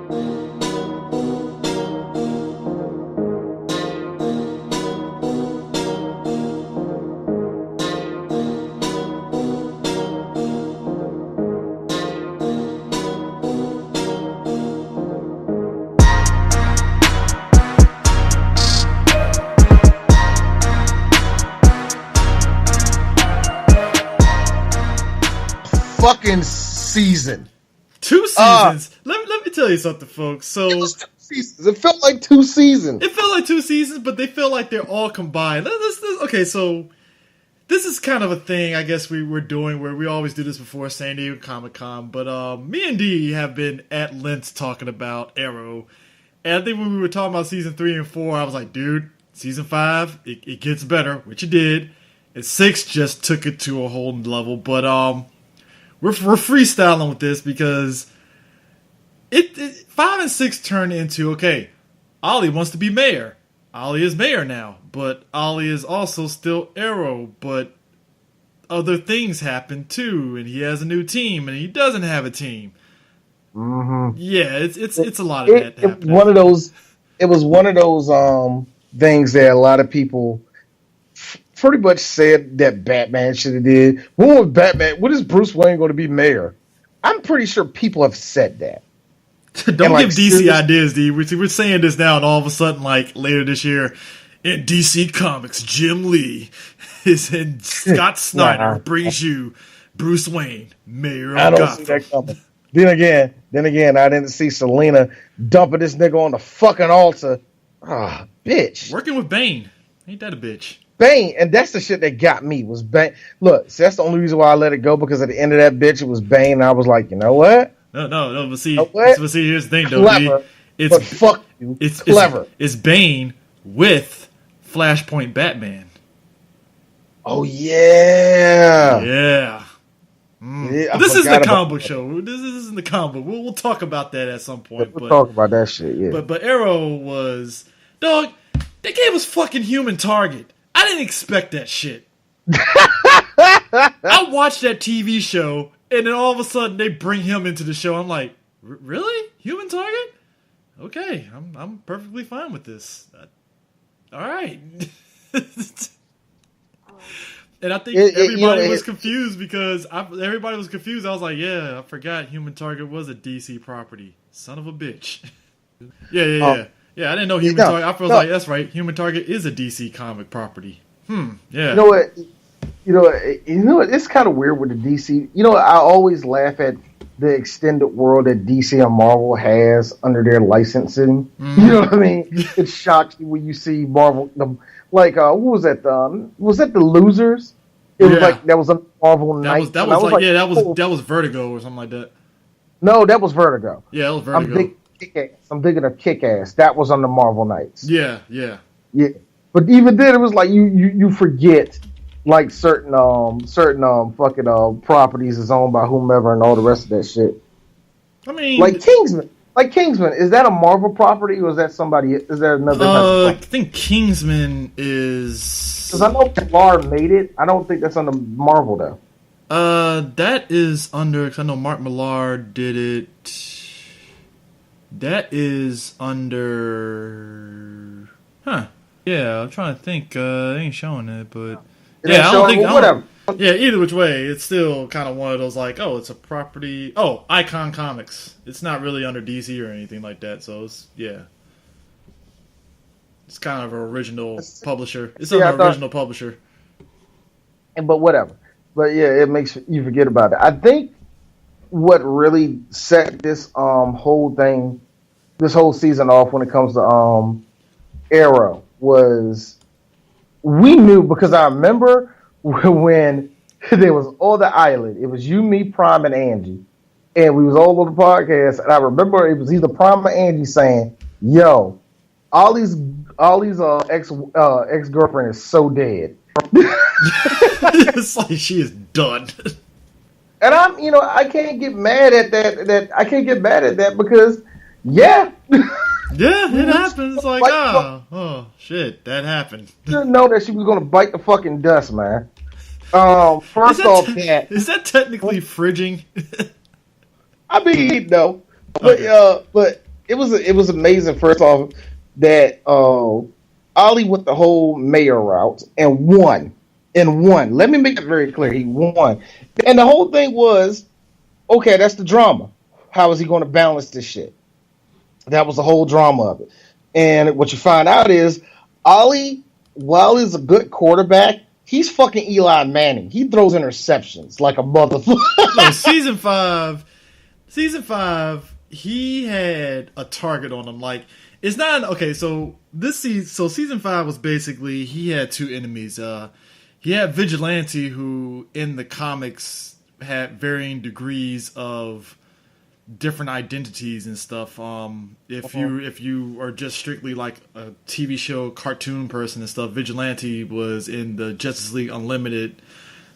Fucking season. 2 seasons. Let me tell you something, folks. So it was 2 seasons. It felt like 2 seasons. It felt like 2 seasons, but they feel like they're all combined. Okay, so this is kind of a thing I guess we're doing where we always do this before San Diego Comic-Con, but me and D have been at length talking about Arrow. And I think when we were talking about season 3 and 4, I was like, dude, season 5, it gets better, which it did. And 6 just took it to a whole level, but we're freestyling with this because it 5 and 6 turned into, okay, Ollie wants to be mayor. Ollie is mayor now, but Ollie is also still Arrow, but other things happen too, and he has a new team, and he doesn't have a team. Mm-hmm. Yeah, it's a lot of that happening. It was one of those things that a lot of people pretty much said that Batman should have did. When was Batman? When is Bruce Wayne going to be mayor? I'm pretty sure people have said that. Don't give DC ideas, D. We're saying this now, and all of a sudden, like later this year, in DC Comics, Jim Lee is in Scott Snyder brings you Bruce Wayne, mayor of Gotham. I don't see that coming. Then again, I didn't see Selena dumping this nigga on the fucking altar. Ah, bitch. Working with Bane. Ain't that a bitch? Bane, and that's the shit that got me, was Bane. Look, see, that's the only reason why I let it go, because at the end of that bitch, it was Bane, and I was like, you know what? No, but see, here's the thing, though. Clever, but fuck you. It's clever. It's Bane with Flashpoint Batman. Oh, yeah. Yeah. Yeah, this is the comic book show. This isn't the comic book. We'll talk about that at some point. We'll talk about that shit, yeah. But Arrow was... Dog, they gave us fucking Human Target. I didn't expect that shit. I watched that TV show, and then all of a sudden they bring him into the show. I'm like, really? Human Target? Okay, I'm perfectly fine with this. All right. And I think everybody was confused because everybody was confused. I was like, yeah, I forgot Human Target was a DC property. Son of a bitch. Yeah, I didn't know Human Target. I was like, that's right. Human Target is a DC comic property. Yeah. You know what? It's kind of weird with the DC. You know what? I always laugh at the extended world that DC and Marvel has under their licensing. You know what I mean? It shocks you when you see Marvel. Like, what was that? Was that the Losers? It was like that was a Marvel Night. That was Vertigo or something like that. No, that was Vertigo. Yeah, it was Vertigo. I'm thinking of Kick-Ass. That was on the Marvel Nights. Yeah. But even then, it was like you forget like certain fucking properties is owned by whomever and all the rest of that shit. I mean, like Kingsman. Like Kingsman, is that a Marvel property or is that somebody? Is there another? I think Kingsman is. Because I know Millard made it. I don't think that's under Marvel though. That is under. Because I know Mark Millard did it. That is under. Huh. Yeah, I'm trying to think. They ain't showing it, but yeah, I don't think. Whatever. Yeah, either which way, it's still kind of one of those like, oh, it's a property. Oh, Icon Comics. It's not really under DC or anything like that, so it's kind of an original publisher. It's an original publisher. But whatever. But yeah, it makes you forget about it. I think what really set this whole season off when it comes to Arrow was we knew, because I remember when there was on the island, it was you, me, Prime, and Angie, and we was all on the podcast, and I remember it was either Prime or Angie saying, "Yo, Ollie's ex-girlfriend is so dead." It's like she is done. And I can't get mad at that. I can't get mad at that because, yeah. Yeah, it happens. It's like, oh, shit, that happened. Didn't know that she was going to bite the fucking dust, man. First off, is that technically fridging? I mean, no. But, okay. but it was amazing. First off, that Ollie went the whole mayor route and won. And won. Let me make it very clear. He won. And the whole thing was, okay, that's the drama. How is he going to balance this shit? That was the whole drama of it. And what you find out is Ollie, while he's a good quarterback, he's fucking Eli Manning. He throws interceptions like a motherfucker. No, season five, he had a target on him. Like, it's not okay. So season 5 was basically he had two enemies. He had Vigilante, who in the comics had varying degrees of different identities and stuff. If you are just strictly like a TV show cartoon person and stuff, Vigilante was in the Justice League Unlimited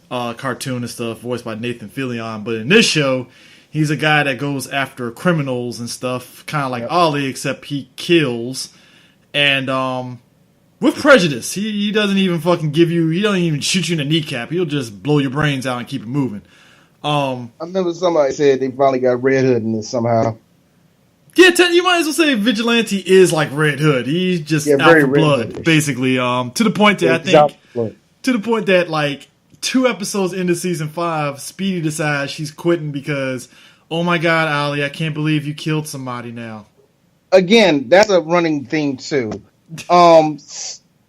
cartoon and stuff, voiced by Nathan Fillion. But in this show, he's a guy that goes after criminals and stuff, kind of like Ollie, except he kills and with prejudice. He doesn't even fucking give you. He doesn't even shoot you in the kneecap. He'll just blow your brains out and keep it moving. I remember somebody said they finally got Red Hood in this somehow. Yeah, you might as well say Vigilante is like Red Hood. He's just out for blood, basically. To the point that to the point that like 2 episodes into season 5, Speedy decides she's quitting because, oh my God, Ollie, I can't believe you killed somebody now. Again, that's a running theme too. You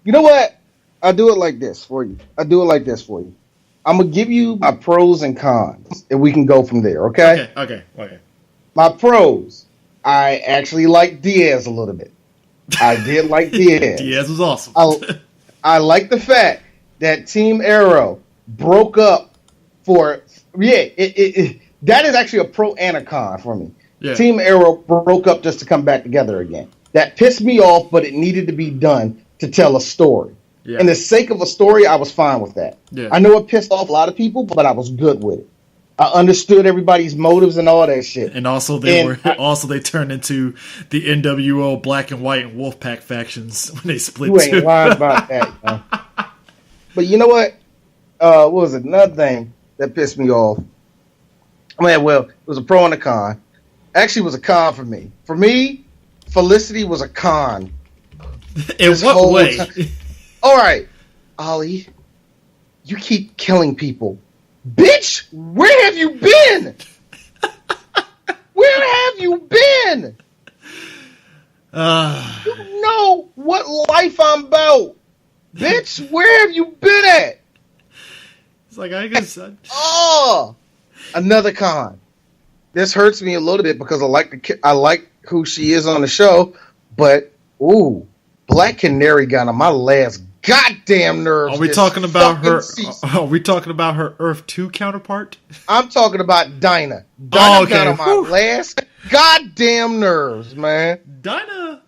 know what? I'll do it like this for you. I'm gonna give you my pros and cons, and we can go from there. Okay. My pros. I actually like Diaz a little bit. I did like Diaz. Diaz was awesome. I like the fact that Team Arrow broke up for that is actually a pro and a con for me. Yeah. Team Arrow broke up just to come back together again. That pissed me off, but it needed to be done to tell a story. Yeah. In the sake of a story, I was fine with that. Yeah. I know it pissed off a lot of people, but I was good with it. I understood everybody's motives and all that shit. And also they turned into the NWO Black and White and Wolfpack factions when they split. You ain't lying about that. Man. But you know what? What was it? Another thing that pissed me off. Well, it was a pro and a con. Actually, it was a con for me. For me, Felicity was a con. In what way? All right, Ollie, you keep killing people. Bitch, where have you been? Where have you been? You know what life I'm about. Bitch, where have you been at? It's like, I guess. Another con. This hurts me a little bit because I like who she is on the show, but Black Canary got on my last goddamn nerves. Are we talking about her? Are we talking about her Earth 2 counterpart? I'm talking about Dinah. Dinah got on my last goddamn nerves, man. Dinah.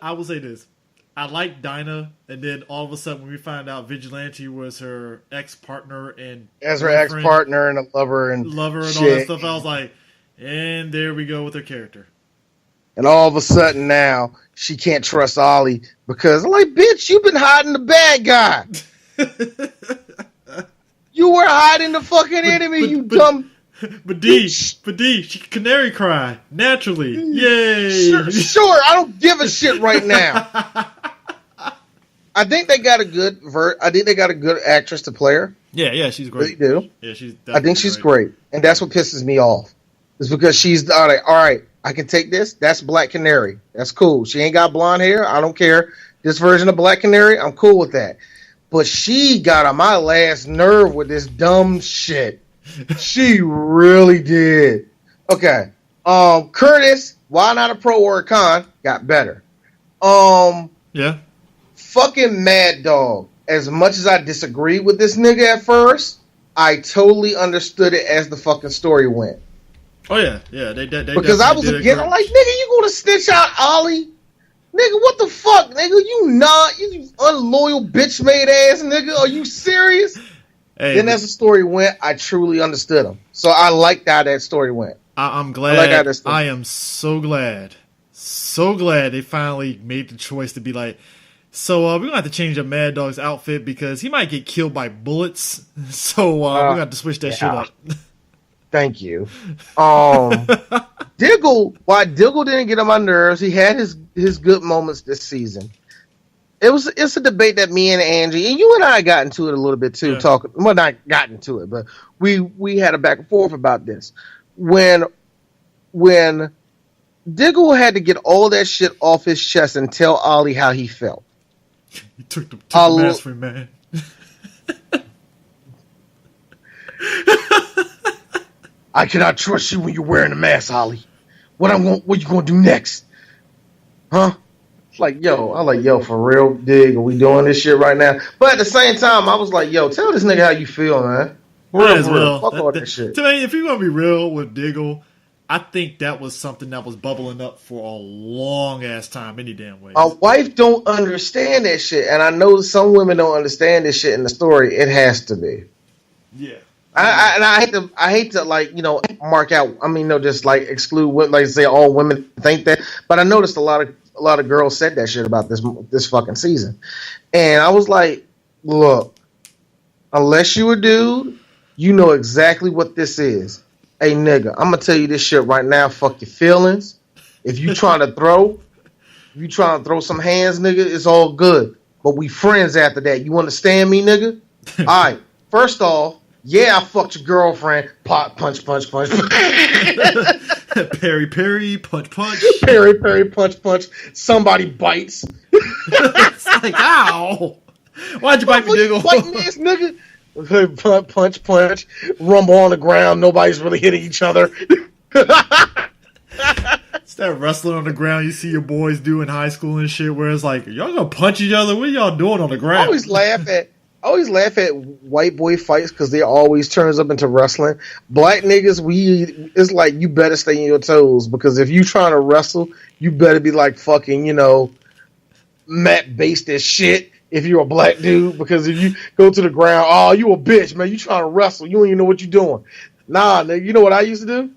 I will say this: I like Dinah, and then all of a sudden, when we find out Vigilante was her ex-partner and as her ex-partner and a lover and all that stuff, I was like, and there we go with her character. And all of a sudden now she can't trust Ollie because, like, bitch, you've been hiding the bad guy. You were hiding the fucking enemy, dumb. But D, she can canary cry naturally. Yay! Sure, I don't give a shit right now. I think they got a good actress to play her. Yeah, she's great. They do. Yeah, I think she's great, and that's what pisses me off. Is because she's all right. I can take this. That's Black Canary. That's cool. She ain't got blonde hair. I don't care. This version of Black Canary, I'm cool with that. But she got on my last nerve with this dumb shit. She really did. Okay. Curtis, why not a pro or a con? Got better. Yeah. Fucking Mad Dog. As much as I disagree with this nigga at first, I totally understood it as the fucking story went. Oh yeah. They because I was again, I'm like, nigga, you gonna snitch out Ollie? Nigga, what the fuck, nigga? You unloyal bitch made ass nigga. Are you serious? Hey, then as the story went, I truly understood him. So I liked how that story went. I'm glad. I am so glad they finally made the choice to be like, so we're gonna have to change up Mad Dog's outfit because he might get killed by bullets. So we're gonna have to switch that shit up. Thank you. Diggle, why Diggle didn't get on my nerves, he had his good moments this season. It's a debate that me and Angie and you and I got into it a little bit too. Yeah. Not got into it, but we had a back and forth about this. When Diggle had to get all that shit off his chest and tell Ollie how he felt. He took the mask from man. I cannot trust you when you're wearing a mask, Ollie. What you gonna do next? Huh? Like, yo, for real, Dig, are we doing this shit right now? But at the same time, I was like, yo, tell this nigga how you feel, man. Real. Fuck all that shit. To me, if you're gonna be real with Diggle, I think that was something that was bubbling up for a long ass time, any damn way. A wife don't understand that shit, and I know some women don't understand this shit in the story. It has to be. Yeah. I hate to like, you know, mark out. I mean, no, just like exclude women, like say all women think that. But I noticed a lot of girls said that shit about this fucking season, and I was like, look, unless you a dude, you know exactly what this is. Hey nigga, I'm gonna tell you this shit right now. Fuck your feelings. If you trying to throw some hands, nigga, it's all good. But we friends after that. You understand me, nigga? All right. First off, yeah, I fucked your girlfriend. Punch. Parry, punch. Parry, punch. Somebody bites. It's like, ow! Why'd you bite me, Diggle? Biting this nigga. Punch. Rumble on the ground. Nobody's really hitting each other. It's that wrestling on the ground you see your boys do in high school and shit, where it's like, y'all gonna punch each other? What are y'all doing on the ground? I always laugh at white boy fights because they always turns up into wrestling. Black niggas, it's like you better stay on your toes because if you trying to wrestle, you better be like fucking, you know, mat based as shit if you're a black dude because if you go to the ground, oh, you a bitch, man, you trying to wrestle, you don't even know what you're doing. Nah, nigga, you know what I used to do?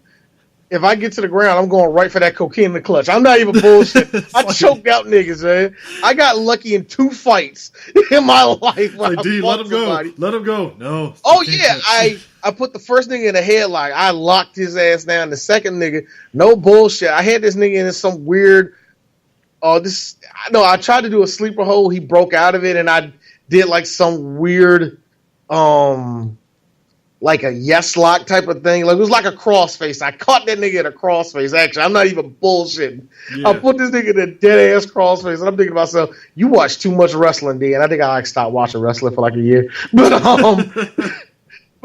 If I get to the ground, I'm going right for that cocaine in the clutch. I'm not even bullshit. I choked out niggas, man. I got lucky in 2 fights in my life. Like, dude, let him go. Let him go. No. Oh, yeah. I put the first nigga in the headlock. I locked his ass down. The second nigga, no bullshit. I had this nigga in some weird... I tried to do a sleeper hold. He broke out of it, and I did like some weird... like a yes lock type of thing. Like it was like a crossface. I caught that nigga in a crossface. Actually, I'm not even bullshitting. Yeah. I put this nigga in a dead ass crossface, and I'm thinking to myself, "You watch too much wrestling, D." And I think I stopped watching wrestling for like a year. But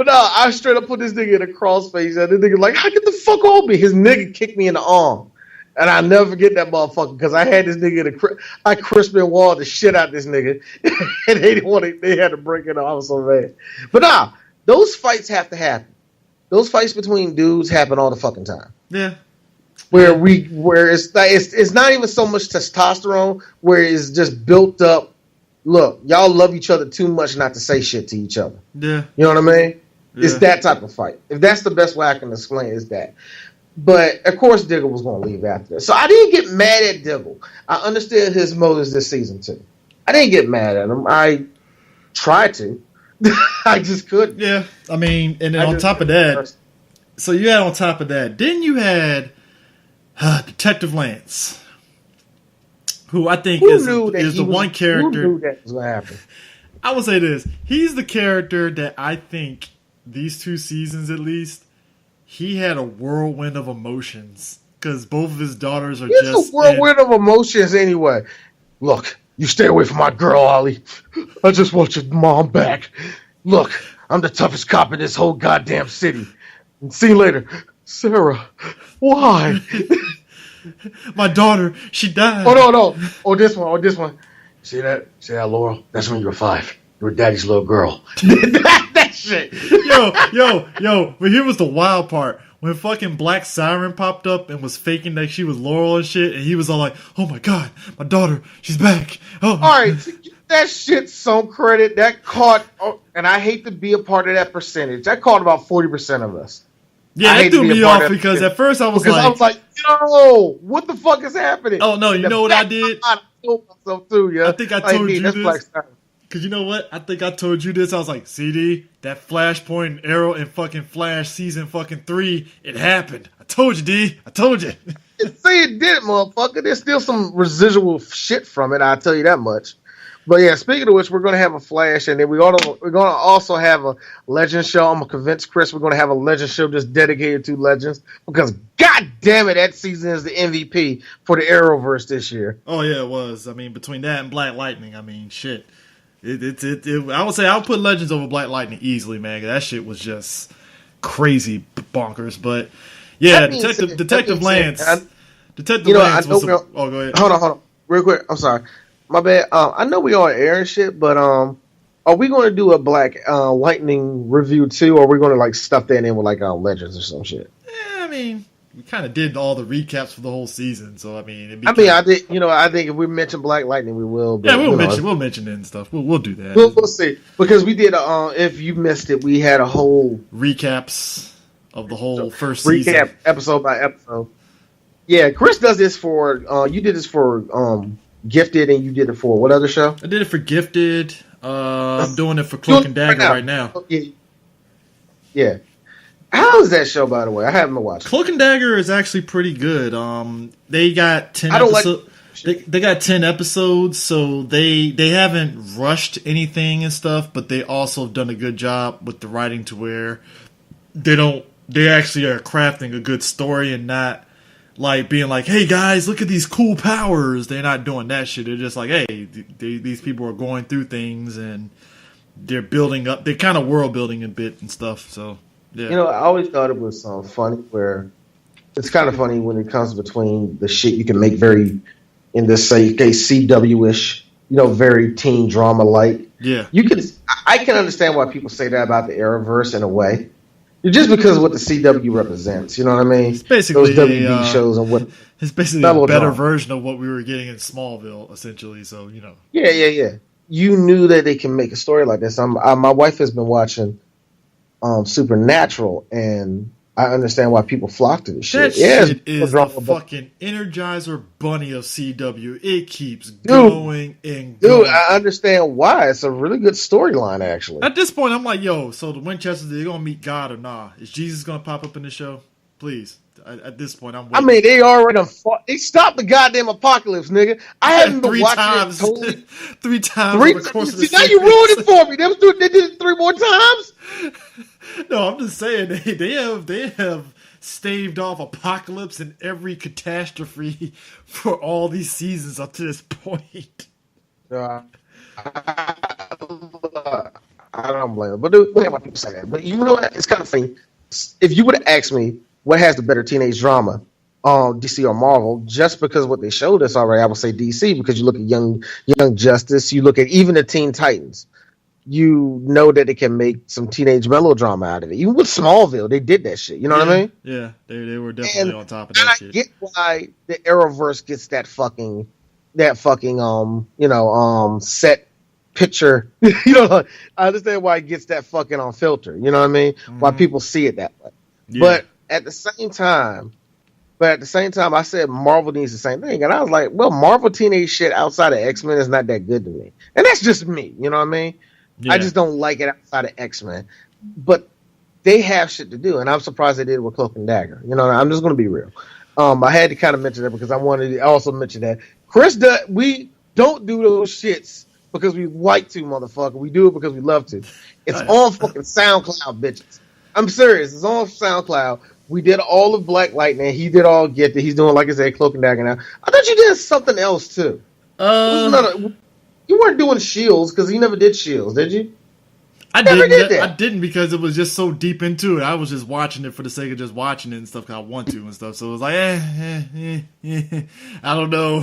I straight up put this nigga in a crossface, and the nigga like, "How get the fuck off me?" His nigga kicked me in the arm, and I never forget that motherfucker because I had this nigga I Crispin Wall the shit out this nigga, and they didn't want it. They had to break it off. I was so mad. But nah. Those fights have to happen. Those fights between dudes happen all the fucking time. Yeah. Where it's not even so much testosterone, where it's just built up. Look, y'all love each other too much not to say shit to each other. Yeah. You know what I mean? Yeah. It's that type of fight. If that's the best way I can explain it, is that. But of course, Diggle was going to leave after that. So I didn't get mad at Diggle. I understood his motives this season too. I didn't get mad at him. I tried to. I just couldn't. Yeah, I mean, and then on top of that, then you had Detective Lance, who I think is the one character. Who knew that was going to happen? I will say this: he's the character that I think these 2 seasons, at least, he had a whirlwind of emotions because both of his daughters are just a whirlwind of emotions anyway. Look. You stay away from my girl, Ollie. I just want your mom back. Look, I'm the toughest cop in this whole goddamn city. And see you later. Sarah, why? My daughter, she died. Oh, no. Oh, this one. See that, Laurel? That's when you were 5. You were daddy's little girl. that shit. Yo. But here was the wild part. When fucking Black Siren popped up and was faking that she was Laurel and shit, and he was all like, "Oh my god, my daughter, she's back." Oh. All right, that shit some credit. That caught, and I hate to be a part of that percentage. That caught about 40% of us. Yeah, that threw me off because at first I was like, "Yo, what the fuck is happening?" Oh no, you know what I did? I told myself too. Yeah, I think I told you this. Because you know what? I think I told you this. I was like, CD, that Flashpoint, Arrow, and fucking Flash season fucking 3, it happened. I told you, D. I told you. Say it did, motherfucker. There's still some residual shit from it. I'll tell you that much. But yeah, speaking of which, we're gonna have a Flash, and then we're gonna also have a Legend show. I'm gonna convince Chris we're gonna have a Legend show just dedicated to Legends because god damn it, that season is the MVP for the Arrowverse this year. Oh yeah, it was. I mean, between that and Black Lightning, I mean, shit. I would say I would put Legends over Black Lightning easily, man. That shit was just crazy bonkers. But yeah, Detective Lance. Detective Lance was. Go ahead. Hold on, real quick. I'm sorry. My bad. I know we on air and shit, but are we going to do a Black Lightning review too, or are we going to like stuff that in with like Legends or some shit? Yeah, I mean, we kind of did all the recaps for the whole season, so I mean, I think if we mention Black Lightning, we will. But, yeah, we'll mention it and stuff. We'll do that. We'll see because we did. If you missed it, we had a whole recaps of the whole first season, recap episode by episode. Yeah, Chris does this for. You did this for. Gifted, and you did it for what other show? I did it for Gifted. I'm doing it for Cloak and Dagger right now. Yeah. How is that show, by the way? I haven't watched. Cloak and Dagger is actually pretty good. They got 10 episodes. They got 10 episodes, so they haven't rushed anything and stuff, but they also have done a good job with the writing to where they actually are crafting a good story and not like being like, hey guys, look at these cool powers. They're not doing that shit. They're just like, hey, these people are going through things and they're building up. They're kind of world building a bit and stuff. So yeah, I always thought it was funny where it's kind of funny when it comes between the shit you can make very in this case CW-ish, very teen drama like. Yeah, I can understand why people say that about the Arrowverse in a way. Just because of what the CW represents, you know what I mean? It's basically those WB shows and what it's basically a better version of what we were getting in Smallville, essentially. So Yeah. You knew that they can make a story like this. My wife has been watching Supernatural, and I understand why people flock to this shit. Shit is the fucking Energizer Bunny of CW. It keeps going and going. Dude, I understand why. It's a really good storyline, actually. At this point, I'm like, yo, so the Winchesters, they're going to meet God or nah? Is Jesus going to pop up in the show? Please. At this point, I'm waiting. I mean, they already fought. They stopped the goddamn apocalypse, nigga. I haven't been watching it totally. 3 times over the course of the season. Now you ruined it for me. They did it 3 more times? No, I'm just saying they have staved off apocalypse and every catastrophe for all these seasons up to this point. I don't blame them, but look at why people say that. But you know what? It's kind of funny. If you would have asked me what has the better teenage drama, DC or Marvel, just because what they showed us already, I would say DC because you look at Young Justice, you look at even the Teen Titans. You know that they can make some teenage melodrama out of it. Even with Smallville, they did that shit. You know what I mean? Yeah, they were definitely on top of that shit. I get why the Arrowverse gets that fucking set picture. I understand why it gets that fucking on filter. You know what I mean? Mm-hmm. Why people see it that way. Yeah. But at the same time, I said Marvel needs the same thing, and I was like, well, Marvel teenage shit outside of X-Men is not that good to me, and that's just me. You know what I mean? Yeah. I just don't like it outside of X-Men. But they have shit to do, and I'm surprised they did it with Cloak and Dagger. I'm just going to be real. I had to kind of mention that because I wanted to also mention that. We don't do those shits because we like to, motherfucker. We do it because we love to. It's on fucking SoundCloud, bitches. I'm serious. It's on SoundCloud. We did all of Black Lightning. He did all Get It. He's doing, like I said, Cloak and Dagger now. I thought you did something else, too. You weren't doing Shields because you never did Shields, did you? I didn't because it was just so deep into it. I was just watching it for the sake of just watching it and stuff because I want to and stuff. So it was like, I don't know.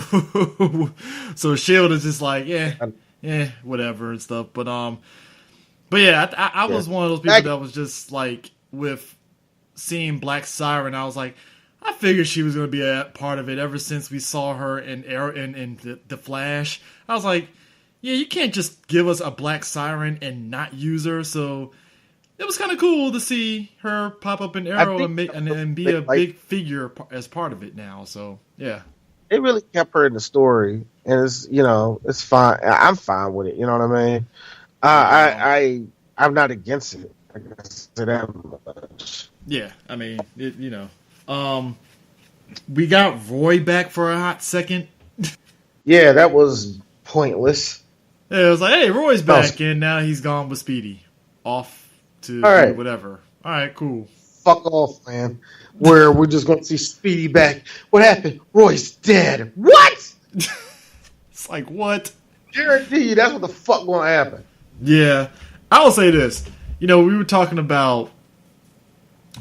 So Shield is just like, whatever and stuff. But yeah, I was one of those people that was just like with seeing Black Siren. I was like, I figured she was going to be a part of it ever since we saw her in the Flash. I was like, yeah, you can't just give us a Black Siren and not use her. So it was kind of cool to see her pop up in Arrow and be a big figure as part of it now. So yeah, they really kept her in the story, and it's fine. I'm fine with it. You know what I mean? Yeah, I'm not against it. I guess that much. yeah. I mean, we got Roy back for a hot second. Yeah, that was pointless. Yeah, it was like, hey, Roy's That was back, and now he's gone with Speedy, off to all do right. whatever. All right, cool. Fuck off, man. Where we're just going to see Speedy back. What happened? Roy's dead. What? It's like what? Guarantee you, that's what the fuck going to happen. Yeah, I will say this. We were talking about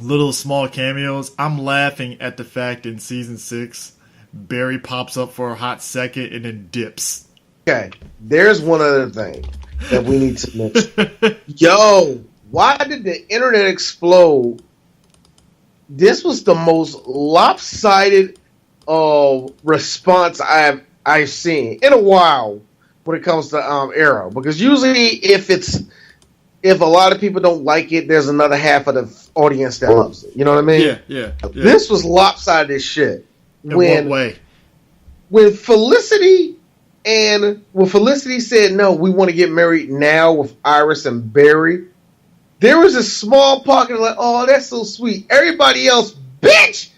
little small cameos. I'm laughing at the fact in season 6, Barry pops up for a hot second and then dips. Okay, there's one other thing that we need to mention. Yo, why did the internet explode? This was the most lopsided response I've seen in a while when it comes to Arrow, because usually if a lot of people don't like it, there's another half of the audience that loves it. You know what I mean? Yeah. This was lopsided as shit. In what way? When Felicity said no, we want to get married now with Iris and Barry, there was a small pocket of like, oh, that's so sweet. Everybody else, bitch.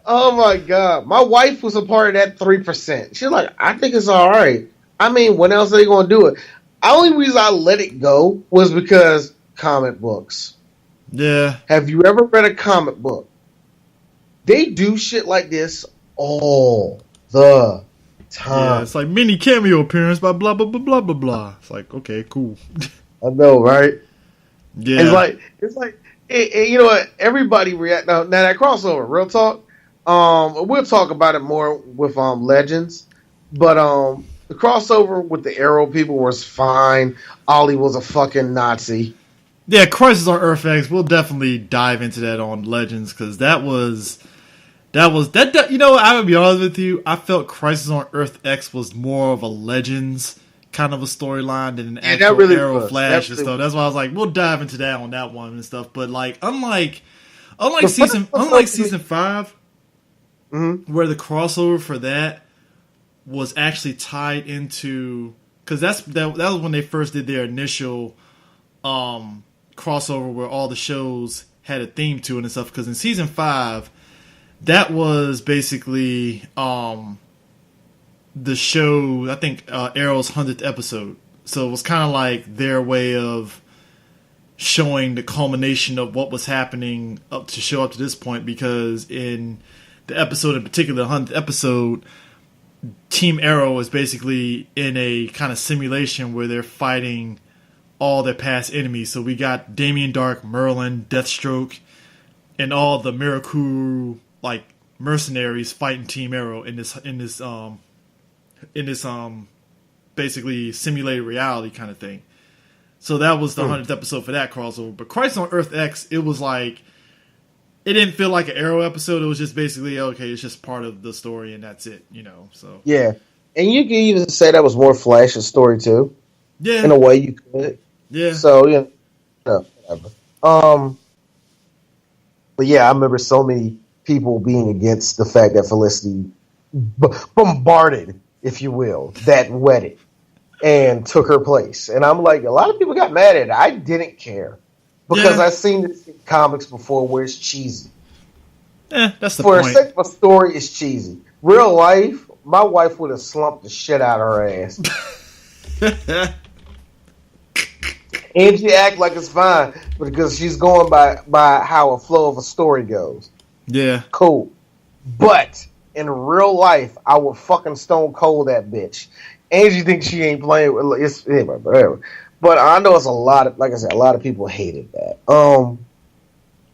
Oh my god, my wife was a part of that 3%. She's like, I think it's all right. I mean, when else are they gonna do it? The only reason I let it go was because comic books. Yeah. Have you ever read a comic book? They do shit like this all the time. Yeah, it's like mini cameo appearance by blah blah blah blah blah blah. It's like, okay, cool. I know, right? Yeah. It's like you know what? Everybody react now that crossover. Real talk. We'll talk about it more with Legends, but the crossover with the Arrow people was fine. Ollie was a fucking Nazi. Yeah, Crisis on Earth X. We'll definitely dive into that on Legends because that was. I would be honest with you. I felt Crisis on Earth X was more of a Legends kind of a storyline than an actual really Arrow was. Flash That and really stuff. That's why I was like, we'll dive into that on that one and stuff. But like, unlike The season first- 5, Mhm. where the crossover for that was actually tied into, because that was when they first did their initial crossover where all the shows had a theme to it and stuff. Because in season 5. That was basically the show, I think, Arrow's 100th episode. So it was kind of like their way of showing the culmination of what was happening up to this point. Because in the episode in particular, the 100th episode, Team Arrow is basically in a kind of simulation where they're fighting all their past enemies. So we got Damien Dark, Merlin, Deathstroke, and all the Mirakuru like mercenaries fighting Team Arrow in this basically simulated reality kind of thing. So that was the 100th episode for that crossover. But Crisis on Earth X, it was like, it didn't feel like an Arrow episode. It was just basically, okay, it's just part of the story and that's it, so. Yeah, and you can even say that was more Flash's story too. Yeah. In a way, you could. Yeah. So whatever. But yeah, I remember so many people being against the fact that Felicity bombarded, if you will, that wedding and took her place. And I'm like, a lot of people got mad at it. I didn't care because I've seen this in comics before where it's cheesy. That's the For point. a sake of a story, it's cheesy. Real life, my wife would have slumped the shit out of her ass. And she act like it's fine because she's going by how a flow of a story goes. Yeah. Cool. But in real life, I would fucking stone cold that bitch. Angie thinks she ain't playing with it's anyway, whatever. But I know it's a lot of, like I said, a lot of people hated that.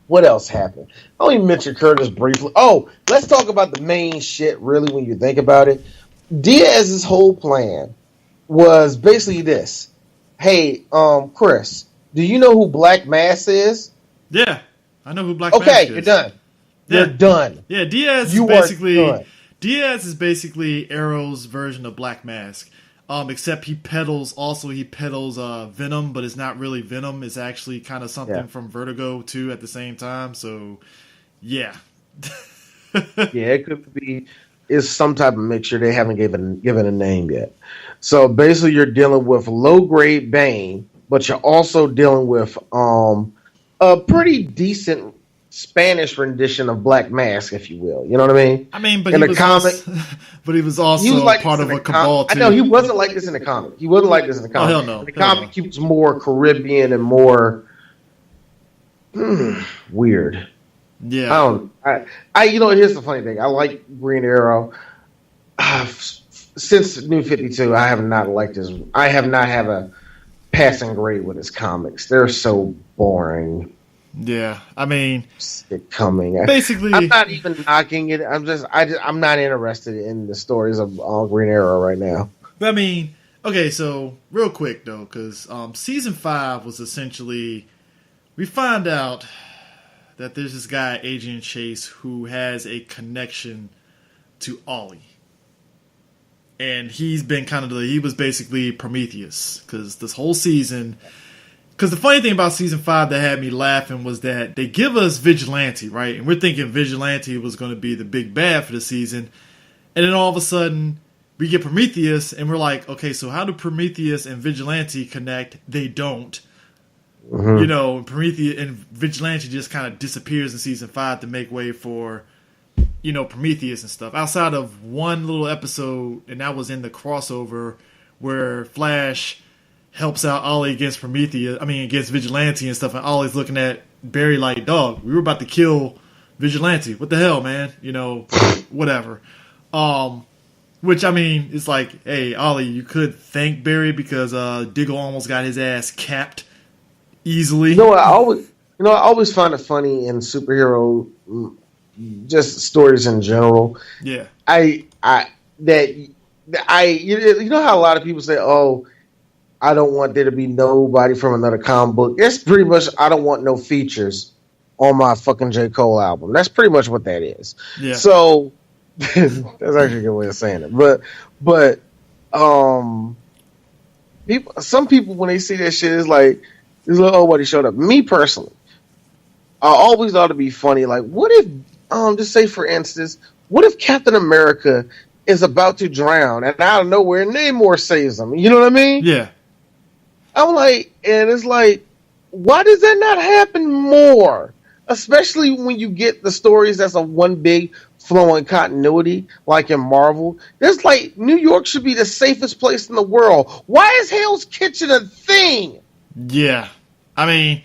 What else happened? I only mentioned Curtis briefly. Oh, let's talk about the main shit really when you think about it. Diaz's whole plan was basically this. Hey, Chris, do you know who Black Mass is? Yeah, I know who Black Mask is. Okay, you're done. Yeah. You're done. Yeah, Diaz is basically Arrow's version of Black Mask. Except he peddles Venom, but it's not really Venom. It's actually kind of something from Vertigo too at the same time. So, yeah, Yeah, it could be. It's some type of mixture they haven't given a name yet. So basically, you're dealing with low grade Bane, but you're also dealing with a pretty decent Spanish rendition of Black Mask, if you will. You know what I mean? I mean, but In he the was comic, also, but he was he was also like part this of in a the cabal I too. know he wasn't like this in the comic. He wasn't like this in the Oh comic. hell no! In the Hell comic, no! he was more Caribbean and more weird. I Yeah, don't. You know, here's the funny thing. I like Green Arrow. Since New 52, I have not liked his. I have not had a passing grade with his comics. They're so boring. yeah. I mean, It coming. basically, I'm not even knocking it. I'm not interested in the stories of Green Arrow right now. I mean, okay. So real quick though, because season 5 was essentially we find out that there's this guy Agent Chase who has a connection to Ollie. And he's been he was basically Prometheus. Because this whole season, because the funny thing about season 5 that had me laughing was that they give us Vigilante, right? And we're thinking Vigilante was going to be the big bad for the season. And then all of a sudden, we get Prometheus, and we're like, okay, so how do Prometheus and Vigilante connect? They don't. Mm-hmm. You know, Prometheus and Vigilante just kind of disappears in season 5 to make way for, you know, Prometheus and stuff. Outside of one little episode, and that was in the crossover where Flash helps out Ollie against against Vigilante and stuff, and Ollie's looking at Barry like, dog, we were about to kill Vigilante. What the hell, man? You know, whatever. Which, I mean, it's like, hey, Ollie, you could thank Barry because Diggle almost got his ass capped easily. I always find it funny in superhero just stories in general. Yeah. You know how a lot of people say, "Oh, I don't want there to be nobody from another comic book." It's pretty much I don't want no features on my fucking J. Cole album. That's pretty much what that is. Yeah. So that's actually a good way of saying it. But some people when they see that shit is like, oh, what he showed up. Me personally, I always thought it'd be funny. Like, what if, just say for instance, what if Captain America is about to drown and out of nowhere Namor saves him? You know what I mean? Yeah. I'm like, and it's like, why does that not happen more? Especially when you get the stories that's a one big flowing continuity, like in Marvel. There's like, New York should be the safest place in the world. Why is Hell's Kitchen a thing? Yeah. I mean,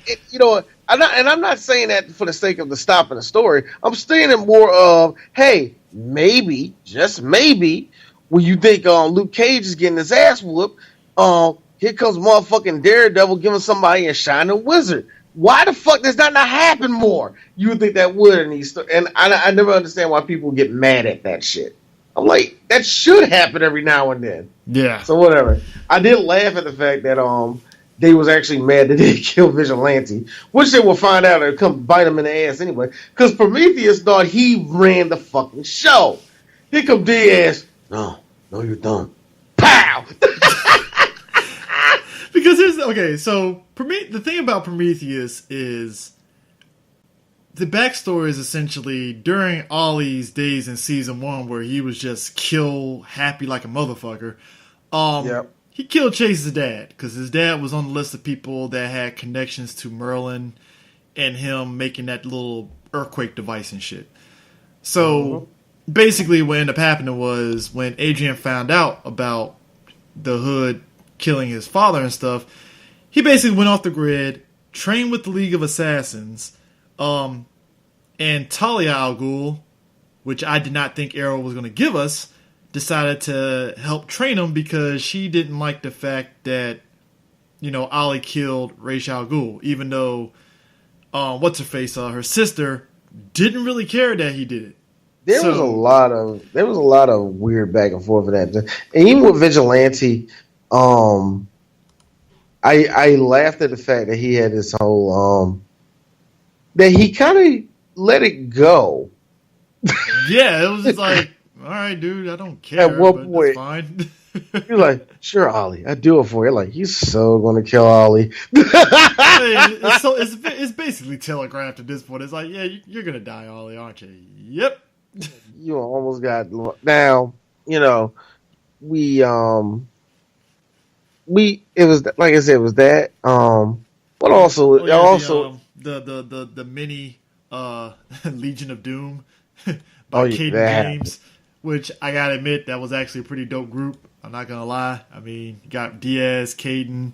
I'm not saying that for the sake of the stopping the story. I'm saying it more of, hey, maybe, just maybe, when you think Luke Cage is getting his ass whooped, here comes motherfucking Daredevil giving somebody a shining wizard. Why the fuck does that not happen more? You would think that would in these stories. And I never understand why people get mad at that shit. I'm like, that should happen every now and then. yeah. So whatever. I did laugh at the fact that they was actually mad that they killed Vigilante, which they will find out and come bite him in the ass anyway. Because Prometheus thought he ran the fucking show. Here come Diaz. No, you don't. Pow! Because so the thing about Prometheus is the backstory is essentially during Ollie's days in season 1 where he was just kill happy like a motherfucker. Yep. He killed Chase's dad because his dad was on the list of people that had connections to Merlin and him making that little earthquake device and shit. So basically what ended up happening was when Adrian found out about the Hood killing his father and stuff, he basically went off the grid, trained with the League of Assassins, and Talia al Ghul, which I did not think Arrow was going to give us, decided to help train him because she didn't like the fact that, Ollie killed Ra's al Ghul, even though, what's-her-face, her sister, didn't really care that he did it. There was a lot of weird back and forth with that. And even with Vigilante, I laughed at the fact that he had this whole, that he kind of let it go. Yeah, it was just like, all right, dude, I don't care. At what but point? that's fine. You're like, sure, Ollie, I do it for you. Like, he's so gonna kill Ollie. It's basically telegraphed at this point. It's like, yeah, you're gonna die, Ollie, aren't you? Yep. You almost got now. You know, we it was like I said, it was that. But also, Oh yeah, also, the mini Legion of Doom oh by yeah, Caden that. James, which I gotta admit that was actually a pretty dope group. I'm not gonna lie. I mean, you got Diaz, Caden,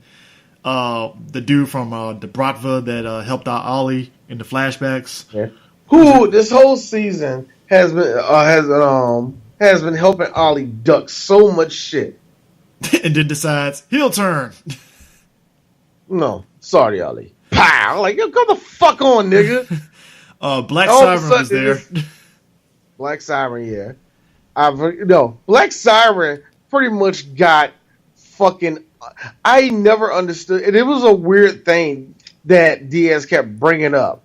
the dude from the Bratva that helped out Ollie in the flashbacks. Yeah. Who this whole season has been helping Ollie duck so much shit. And then decides he'll turn. No, sorry, Ollie. Pow! Like, yo, come the fuck on, nigga. Black All of a Siren was sudden, there. Black Siren, yeah. Black Siren pretty much got fucking. I never understood, and it was a weird thing that Diaz kept bringing up.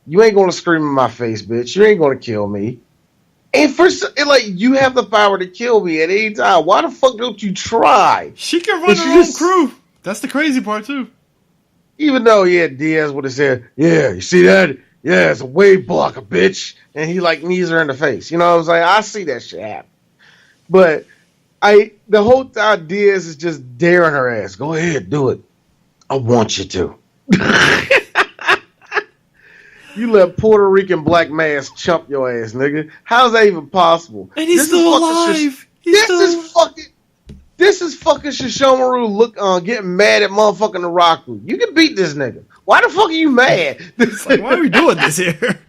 You ain't gonna scream in my face, bitch. You ain't gonna kill me. And like, you have the power to kill me at any time. Why the fuck don't you try? She can run her own crew. That's the crazy part too. Even though, yeah, Diaz would have said, yeah, you see that? Yeah, it's a wave blocker, bitch. And he, like, knees her in the face. You know what I'm saying? I see that shit happen. But the whole time, Diaz is just daring her ass. Go ahead, do it. I want you to. You let Puerto Rican black mass chump your ass, nigga. How's that even possible? And he's still alive. This is fucking Shishomaru getting mad at motherfucking Naraku. You can beat this nigga. Why the fuck are you mad? Like, why are we doing this here?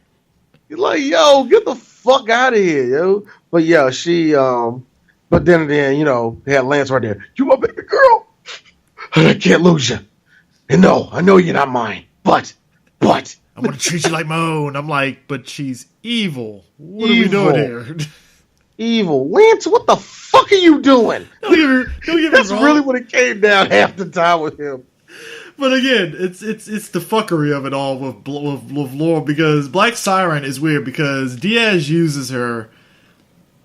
You're like, yo, get the fuck out of here, yo. But yeah, she but then you know, they had Lance right there. You my baby girl. I can't lose you. And no, I know you're not mine. But I'm gonna treat you like my own. I'm like, but she's evil. What are we doing here? Evil. Lance, what the fuck are you doing? Don't get me That's wrong. really what it came down half the time with him. But again, it's the fuckery of it all with Laura, because Black Siren is weird because Diaz uses her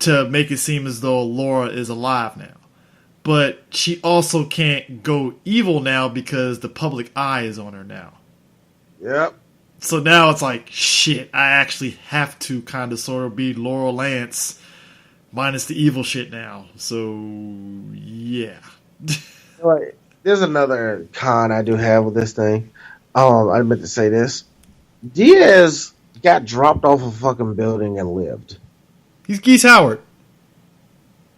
to make it seem as though Laura is alive now. But she also can't go evil now because the public eye is on her now. Yep. So now it's like, shit, I actually have to kind of sort of be Laura Lance minus the evil shit now. So, yeah. Right. There's another con I do have with this thing. I meant to say this. Diaz got dropped off a fucking building and lived. He's Geese Howard.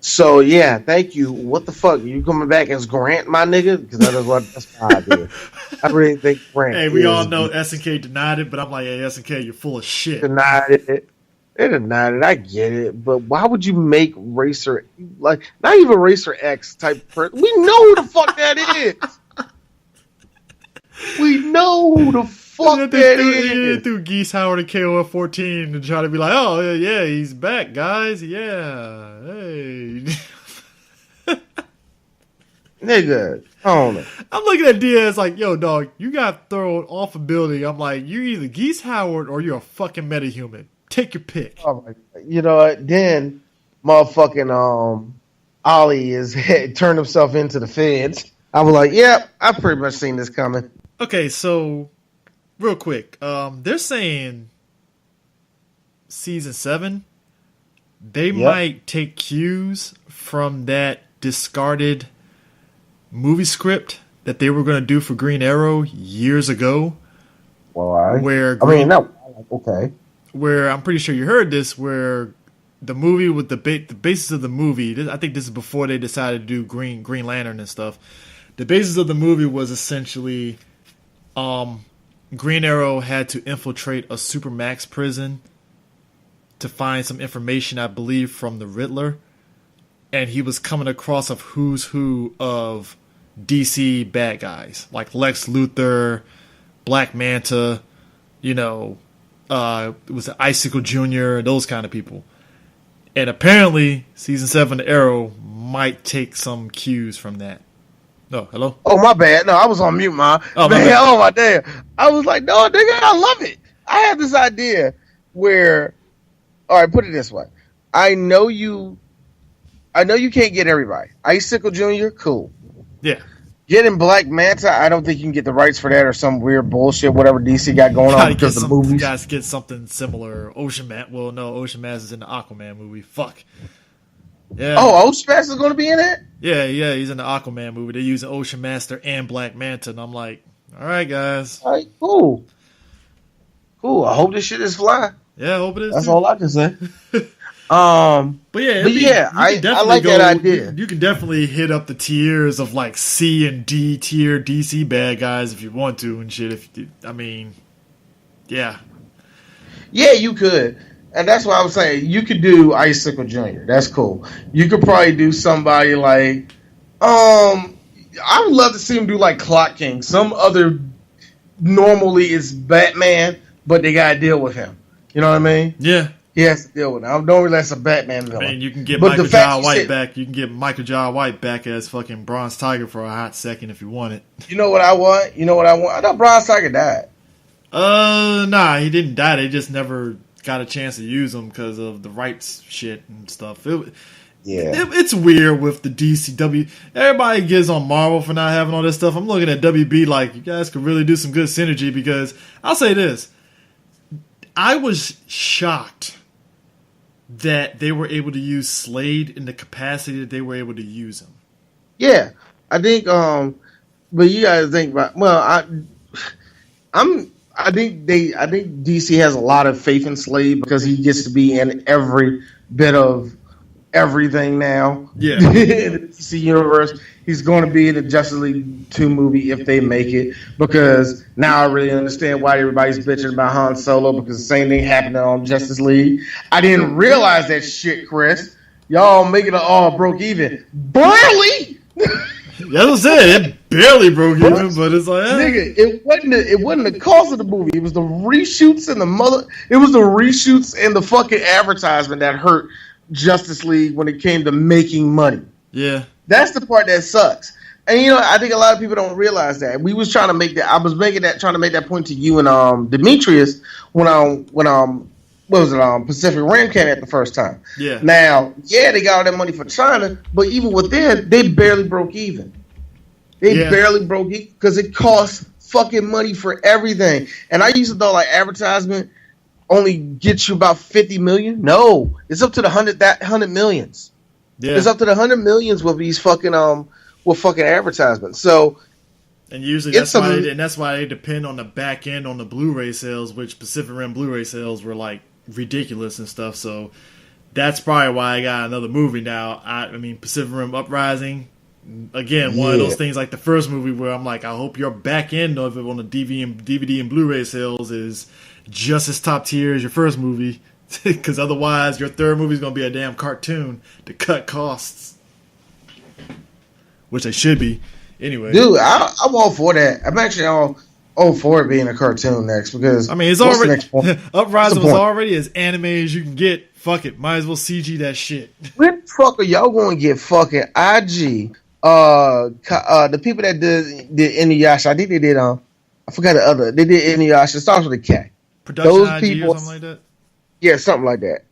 So, yeah, thank you. What the fuck? You coming back as Grant, my nigga? Because that's my idea. I really think Grant. Hey, we all know SNK denied it, but I'm like, hey, SNK, you're full of shit. Denied it. They denied it. I get it. But why would you make Racer, like, not even Racer X type person? We know who the fuck that is. We know who the fuck that is. Through Geese Howard and KOF 14 and try to be like, oh, yeah, he's back, guys. Yeah. Hey. Nigga, I don't know. I'm looking at Diaz like, yo, dog, you got thrown off a building. I'm like, you're either Geese Howard or you're a fucking metahuman. Take your pick. Oh my God. You know what? Then motherfucking Ollie is turned himself into the feds. I was like, yep, I've pretty much seen this coming. Okay, so real quick, they're saying season 7, they might take cues from that discarded movie script that they were going to do for Green Arrow years ago. Why? Okay. Where I'm pretty sure you heard this, where the movie with the basis of the movie, I think this is before they decided to do Green Lantern and stuff. The basis of the movie was essentially Green Arrow had to infiltrate a Supermax prison to find some information, I believe, from the Riddler. And he was coming across of who's who of DC bad guys, like Lex Luthor, Black Manta, you know, it was Icicle Jr., those kind of people. And apparently, season 7 of Arrow might take some cues from that. No, hello? Oh, my bad. No, I was on mute, man. Oh, my damn. I was like, no, nigga, I love it. I have this idea where, all right, put it this way. I know I know you can't get everybody. Icicle Jr., cool. Yeah. Getting Black Manta, I don't think you can get the rights for that or some weird bullshit, whatever DC got going on because the movies. Guys, get something similar. Ocean Man. Well, no, Ocean Master is in the Aquaman movie. Fuck. Yeah. Oh, Ocean Master is going to be in it? Yeah, he's in the Aquaman movie. They're using Ocean Master and Black Manta, and I'm like, all right, guys. All right, cool. Cool. I hope this shit is fly. Yeah, I hope it is. That's too. all I can say. I like that idea. You can definitely hit up the tiers of like C and D tier DC bad guys if you want to and shit. Yeah, you could, and that's why I was saying you could do Icicle Jr. That's cool. You could probably do somebody like, I would love to see him do like Clock King. Some other normally it's Batman, but they gotta deal with him. You know what I mean? Yeah. He has to deal with it. I don't really that's a Batman villain. I mean, you can get Michael Jai White back. You can get Michael Jai White back as fucking Bronze Tiger for a hot second if you want it. You know what I want? I thought Bronze Tiger died. Nah, he didn't die. They just never got a chance to use him because of the rights shit and stuff. It's weird with the DCW. Everybody gets on Marvel for not having all this stuff. I'm looking at WB like, you guys could really do some good synergy because I'll say this. I was shocked that they were able to use Slade in the capacity that they were able to use him. Yeah, I think. But you guys think about. Well, I think DC has a lot of faith in Slade because he gets to be in every bit of everything now. Yeah, in the DC universe, he's going to be in the Justice League 2 movie if they make it. Because now I really understand why everybody's bitching about Han Solo because the same thing happened on Justice League. I didn't realize that shit, Chris. Y'all making it all broke even. Barely. That's what I said. It barely broke even, but it's like, nigga, it wasn't the cost of the movie. It was the reshoots and the reshoots and the fucking advertisement that hurt Justice League when it came to making money. Yeah. That's the part that sucks. And I think a lot of people don't realize that. We was trying to make that. I was trying to make that point to you and Demetrius when Pacific Rim came out the first time. Yeah. Now, they got all that money for China, but even with that, they barely broke even. They barely broke even because it costs fucking money for everything. And I used to thought like advertisement only gets you about 50 million. No, it's up to the 100 millions. Yeah. It's up to the 100 millions with these fucking advertisements. So, and usually that's why they depend on the back end on the Blu-ray sales, which Pacific Rim Blu-ray sales were like ridiculous and stuff. So that's probably why I got another movie now. I mean, Pacific Rim Uprising, again, one of those things like the first movie where I'm like, I hope your back end of it on the DVD and Blu-ray sales is just as top tier as your first movie. Because otherwise, your third movie is going to be a damn cartoon to cut costs. Which they should be. Anyway. Dude, I'm all for that. I'm actually all for it being a cartoon next. Because I mean, it's already. Uprising was already as anime as you can get. Fuck it. Might as well CG that shit. When the fuck are y'all going to get fucking IG? The people that did Inuyasha, I think they did, I forgot the other. They did Inuyasha. It starts with a K. Production those IG people, or something like that? Yeah, something like that.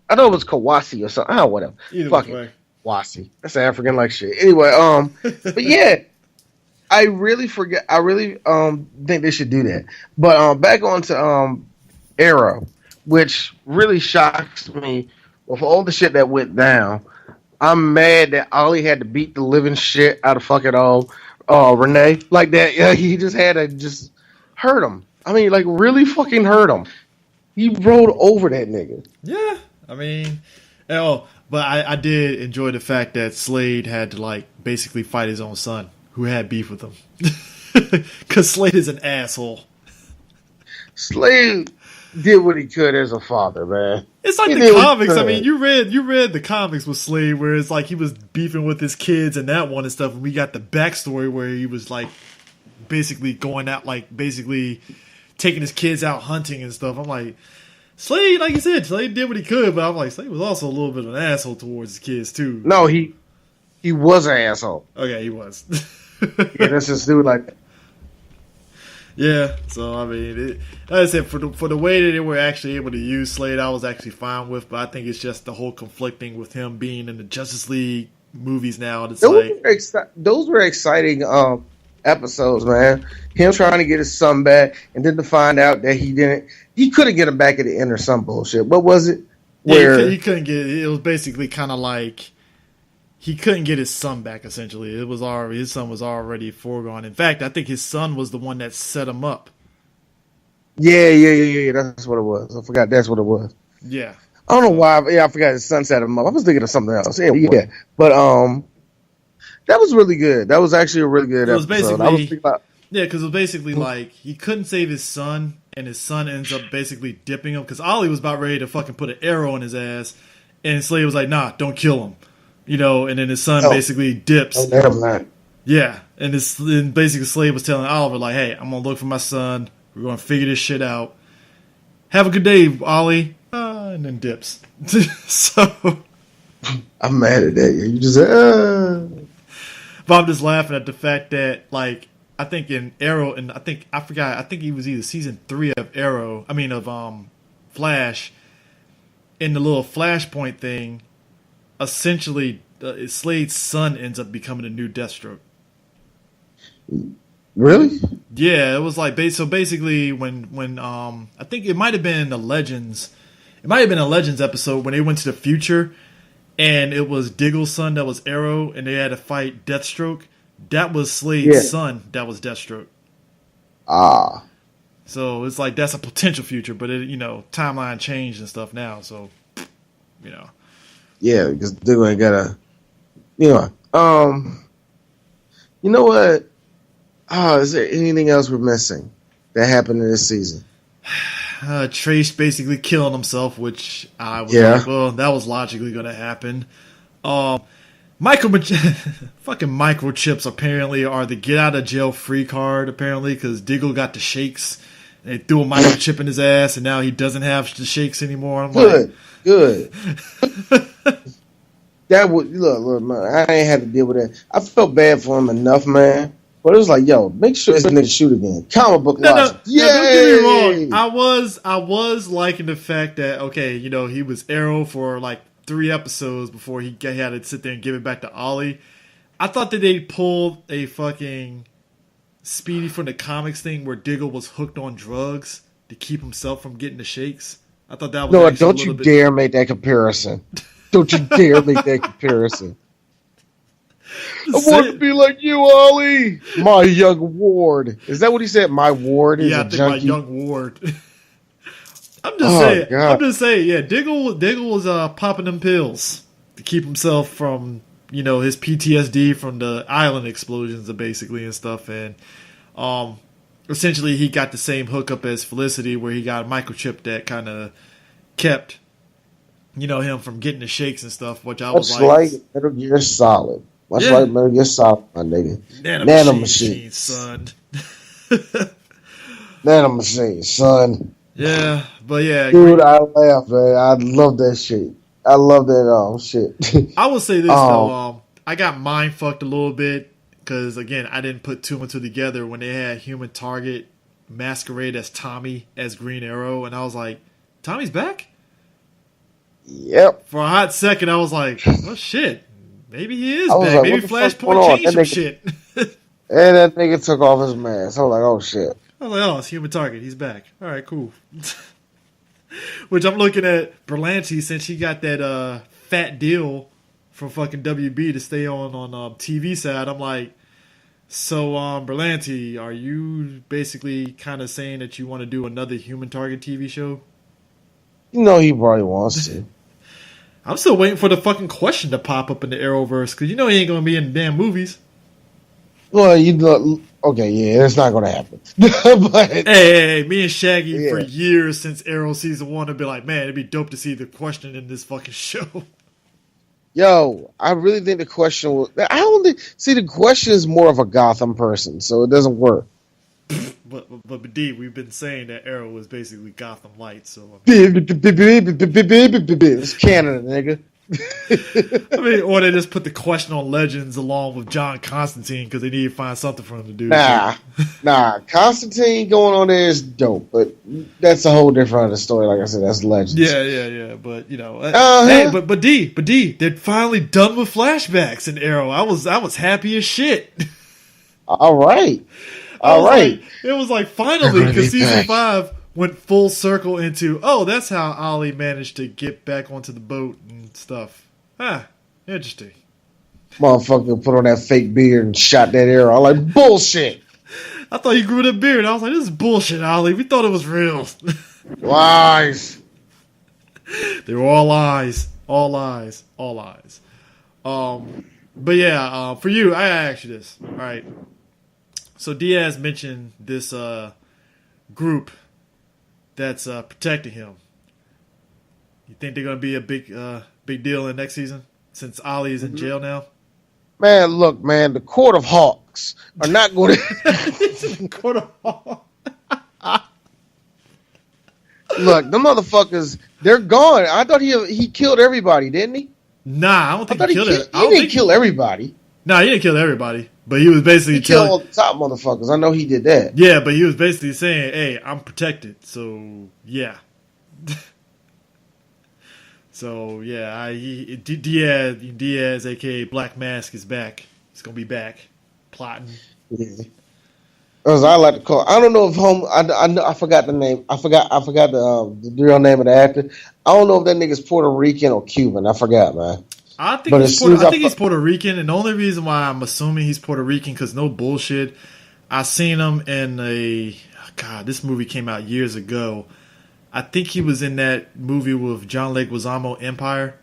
I know it was Kawasi or something. Oh, whatever. Fuck it. Kawasi. That's African like shit. Anyway, but yeah, I really think they should do that. But back on to Arrow, which really shocks me with all the shit that went down. I'm mad that Ollie had to beat the living shit out of fucking Renee like that. Yeah, he just had to just hurt him. I mean, like really fucking hurt him. He rode over that nigga. Yeah, I mean, but I did enjoy the fact that Slade had to like basically fight his own son who had beef with him because Slade is an asshole. Slade did what he could as a father, man. It's like the comics. I mean, you read the comics with Slade where it's like he was beefing with his kids and that one and stuff. And we got the backstory where he was like basically going out, like basically taking his kids out hunting and stuff. I'm like, Slade, like you said, Slade did what he could, but I'm like, Slade was also a little bit of an asshole towards his kids too. No, he was an asshole. Okay, he was. Yeah, that's just dude like that. Yeah, so I mean, like I said, for the way that they were actually able to use Slade, I was actually fine with. But I think it's just the whole conflicting with him being in the Justice League movies now. And it's like, Those were exciting episodes, man. Him trying to get his son back, and then to find out that he couldn't get him back at the end or some bullshit. What was it? Yeah, he couldn't get. It was basically kind of like he couldn't get his son back. Essentially, his son was already foregone. In fact, I think his son was the one that set him up. Yeah. That's what it was. I forgot. That's what it was. Yeah. I don't know why. Yeah, I forgot his son set him up. I was thinking of something else. Yeah. But that was really good. That was actually a really good episode. Because it was basically like he couldn't save his son, and his son ends up basically dipping him because Ollie was about ready to fucking put an arrow in his ass, and Slade was like, "Nah, don't kill him," And then his son basically dips. Oh, never mind. Yeah, and basically Slade was telling Oliver like, "Hey, I'm gonna look for my son. We're gonna figure this shit out. Have a good day, Ollie." And then dips. So I'm mad at that. You just but I'm just laughing at the fact that, like, I think in Arrow, and I think he was either season 3 of Flash, in the little Flashpoint thing, essentially Slade's son ends up becoming a new Deathstroke. Really? Yeah, it was like so basically when I think it might have been a Legends episode when they went to the future. And it was Diggle's son that was Arrow, and they had to fight Deathstroke. That was Slade's son that was Deathstroke. Ah. So it's like that's a potential future, but timeline changed and stuff now. So, Yeah, because Diggle ain't got a. You know what? Is there anything else we're missing that happened in this season? Trace basically killing himself, which I was like, well, that was logically going to happen. Fucking microchips apparently are the get out of jail free card, apparently, because Diggle got the shakes. And they threw a microchip in his ass, and now he doesn't have the shakes anymore. I'm good. That would look, man. I ain't had to deal with that. I felt bad for him enough, man. But it was like, yo, make sure this nigga shoot again. Comic book logic. Yeah, don't get me wrong. I was liking the fact that he was Arrow for like 3 episodes before he had to sit there and give it back to Ollie. I thought that they pulled a fucking Speedy from the comics thing where Diggle was hooked on drugs to keep himself from getting the shakes. I thought that was no. Don't you dare make that comparison. Don't you dare make that comparison. I want to be like you, Ollie. My young ward. Is that what he said? My ward is I think junkie? My young ward. I'm just saying. Yeah, Diggle was popping them pills to keep himself from his PTSD from the island explosions, basically and stuff. And essentially, he got the same hookup as Felicity, where he got a microchip that kind of kept him from getting the shakes and stuff. Which I was like Metal Gear Solid. Much like Metal Gear Solid, my nigga. Nanomachine, son. Nanomachine, son. Yeah, but yeah. Dude, I laugh, man. I love that shit. I love that shit. I will say this, though. I got mind fucked a little bit because, again, I didn't put 2 and 2 together when they had Human Target masquerade as Tommy as Green Arrow, and I was like, Tommy's back? Yep. For a hot second, I was like, oh, shit. Maybe he is back. Like, maybe Flashpoint changed some shit. And that nigga took off his mask. I was like, oh, shit. I was like, oh, it's Human Target. He's back. All right, cool. Which I'm looking at Berlanti since he got that fat deal from fucking WB to stay on TV side. I'm like, so Berlanti, are you basically kind of saying that you want to do another Human Target TV show? He probably wants to. I'm still waiting for the fucking question to pop up in the Arrowverse because he ain't gonna be in the damn movies. Well, okay, yeah, it's not gonna happen. But hey, me and Shaggy for years since Arrow season 1 have been like, man, it'd be dope to see the question in this fucking show. Yo, I really think the question was. I don't think. See, the question is more of a Gotham person, so it doesn't work. But D, we've been saying that Arrow was basically Gotham Light, so it's Canada, nigga. I mean, or they just put the question on Legends along with John Constantine because they need to find something for him to do. Nah. Constantine going on there is dope, but that's a whole different other story. Like I said, that's Legends. Yeah. But hey, but D, they're finally done with flashbacks in Arrow. I was happy as shit. All right. It was like finally because season 5 went full circle into that's how Ollie managed to get back onto the boat and stuff. Interesting. Motherfucker put on that fake beard and shot that arrow. I'm like, bullshit. I thought you grew that beard. I was like, this is bullshit, Ollie. We thought it was real. Lies. They were all lies. All lies. All lies. But yeah, for you, I asked you this. All right. So Diaz mentioned this group that's protecting him. You think they're going to be a big deal in next season since Ollie is in jail now? Man, look, man, the Court of Hawks are not going to... Court of Hawks. Look, the motherfuckers, they're gone. I thought he killed everybody, didn't he? Nah, I don't think he killed it. He didn't kill everybody. Nah, he didn't kill everybody. But he was basically killed all the top motherfuckers. I know he did that. Yeah, but he was basically saying, hey, I'm protected. So, yeah. So, yeah, Diaz, a.k.a. Black Mask, is back. He's going to be back. Plotting. Yeah. As I like to call, I don't know if I forgot the name. I forgot the real name of the actor. I don't know if that nigga's Puerto Rican or Cuban. I forgot, man. I think he's Puerto Rican, and the only reason why I'm assuming he's Puerto Rican because no bullshit. I seen him in this movie came out years ago. I think he was in that movie with John Leguizamo, Empire.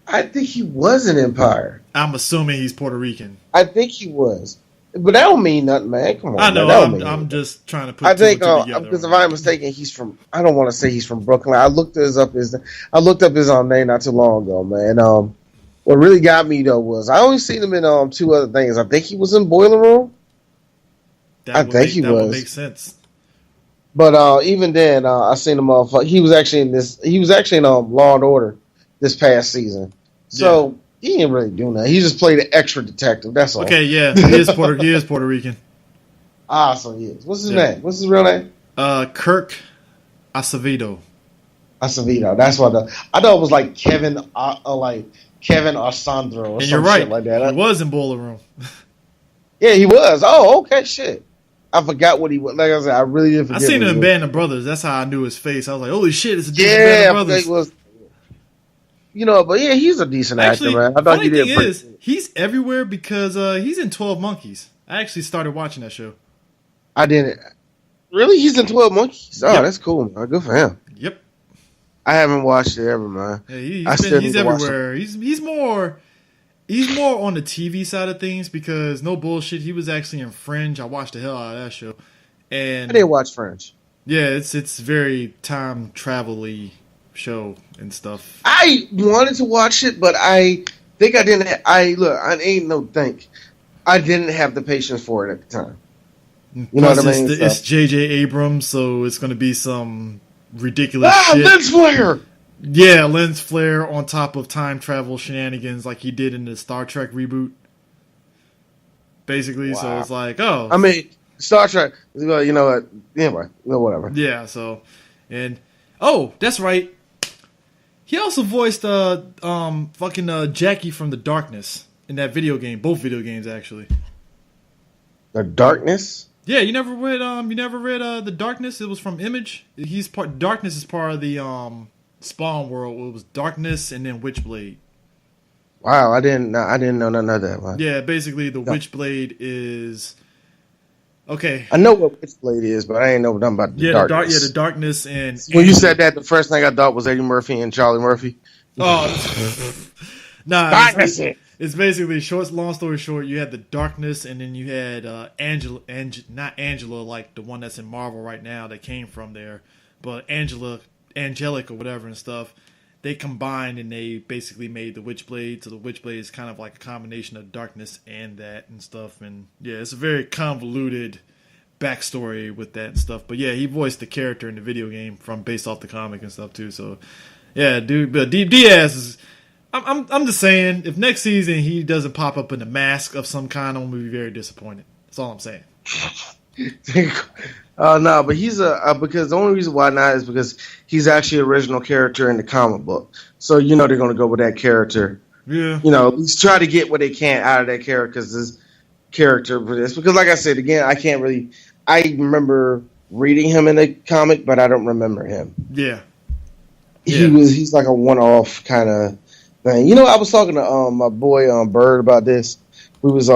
I think he was in Empire. I'm assuming he's Puerto Rican. I think he was. But that don't mean nothing, man. Come on. I know. I'm just trying to put. I think together. Because if I'm mistaken, he's from. I don't want to say he's from Brooklyn. I looked up his name not too long ago, man. What really got me though was I only seen him in 2 other things. I think he was in Boiler Room. That would make sense. But even then, I seen him. He was actually in this. He was actually in Law and Order this past season. So. Yeah. He didn't really do nothing. He just played an extra detective. That's all. Okay, yeah, he is Puerto Rican. So he is. What's his name? What's his real name? Kirk Acevedo. Acevedo. That's what I thought it was like Kevin, Kevin Alessandro or something right. Like that. He was in Boiler Room. Yeah, he was. Oh, okay, shit. I forgot what he was. Like I said, I really didn't forget. I seen him in Band of Brothers. That's how I knew his face. I was like, holy shit, it's a dude in Band of Brothers. He was. But yeah, he's a decent actor, man. I thought he did. He's everywhere because he's in 12 Monkeys. I actually started watching that show. I didn't. Really? He's in 12 Monkeys? Oh, that's cool, man. Good for him. Yep. I haven't watched it ever, man. Yeah, he's everywhere. He's more on the TV side of things because no bullshit. He was actually in Fringe. I watched the hell out of that show. And I didn't watch Fringe. Yeah, it's very time travel-y show and stuff. I wanted to watch it, but I think I didn't. I didn't have the patience for it at the time. You know what I mean? It's J.J. Abrams, so it's going to be some ridiculous shit. Lens flare! Yeah, lens flare on top of time travel shenanigans like he did in the Star Trek reboot. Basically, wow. So it's like, I mean, Star Trek, well, you know what? Anyway, whatever. Yeah, so, and, that's right. He also voiced Jackie from The Darkness in that video game. Both video games, actually. The Darkness? Yeah, you never read The Darkness? It was from Image. Darkness is part of the Spawn world. It was Darkness and then Witchblade. Wow, I didn't know none of that. Wow. Yeah, basically the Witchblade is okay. I know what Witchblade is, but I ain't know nothing about the Darkness. The Darkness and when you said that, the first thing I thought was Eddie Murphy and Charlie Murphy. Oh, nah. It's basically long story short. You had the Darkness, and then you had not Angela, like the one that's in Marvel right now that came from there, but Angelic or whatever and stuff. They combined and they basically made the Witchblade. So the Witchblade is kind of like a combination of Darkness and that and stuff. And yeah, it's a very convoluted backstory with that and stuff. But yeah, he voiced the character in the video game from based off the comic and stuff too. So yeah, dude, but Diaz is. I'm just saying, if next season he doesn't pop up in a mask of some kind, I'm gonna be very disappointed. That's all I'm saying. No, but he's because the only reason why not is because he's actually an original character in the comic book. So they're gonna go with that character. Yeah. At least try to get what they can out of that character because this character for this. Because like I said again, I remember reading him in the comic, but I don't remember him. Yeah. He's like a one-off kind of thing. I was talking to my boy Bird about this. We was he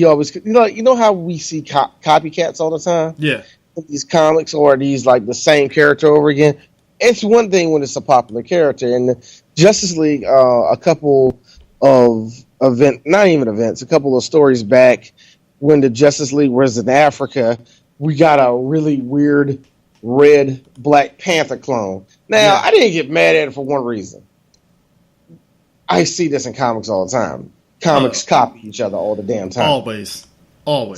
always how we see copycats all the time. Yeah, in these comics or these like the same character over again. It's one thing when it's a popular character. In the Justice League, a couple of a couple of stories back when the Justice League was in Africa, we got a really weird red Black Panther clone. Now I didn't get mad at it for one reason. I see this in comics all the time. Comics copy each other all the damn time. Always.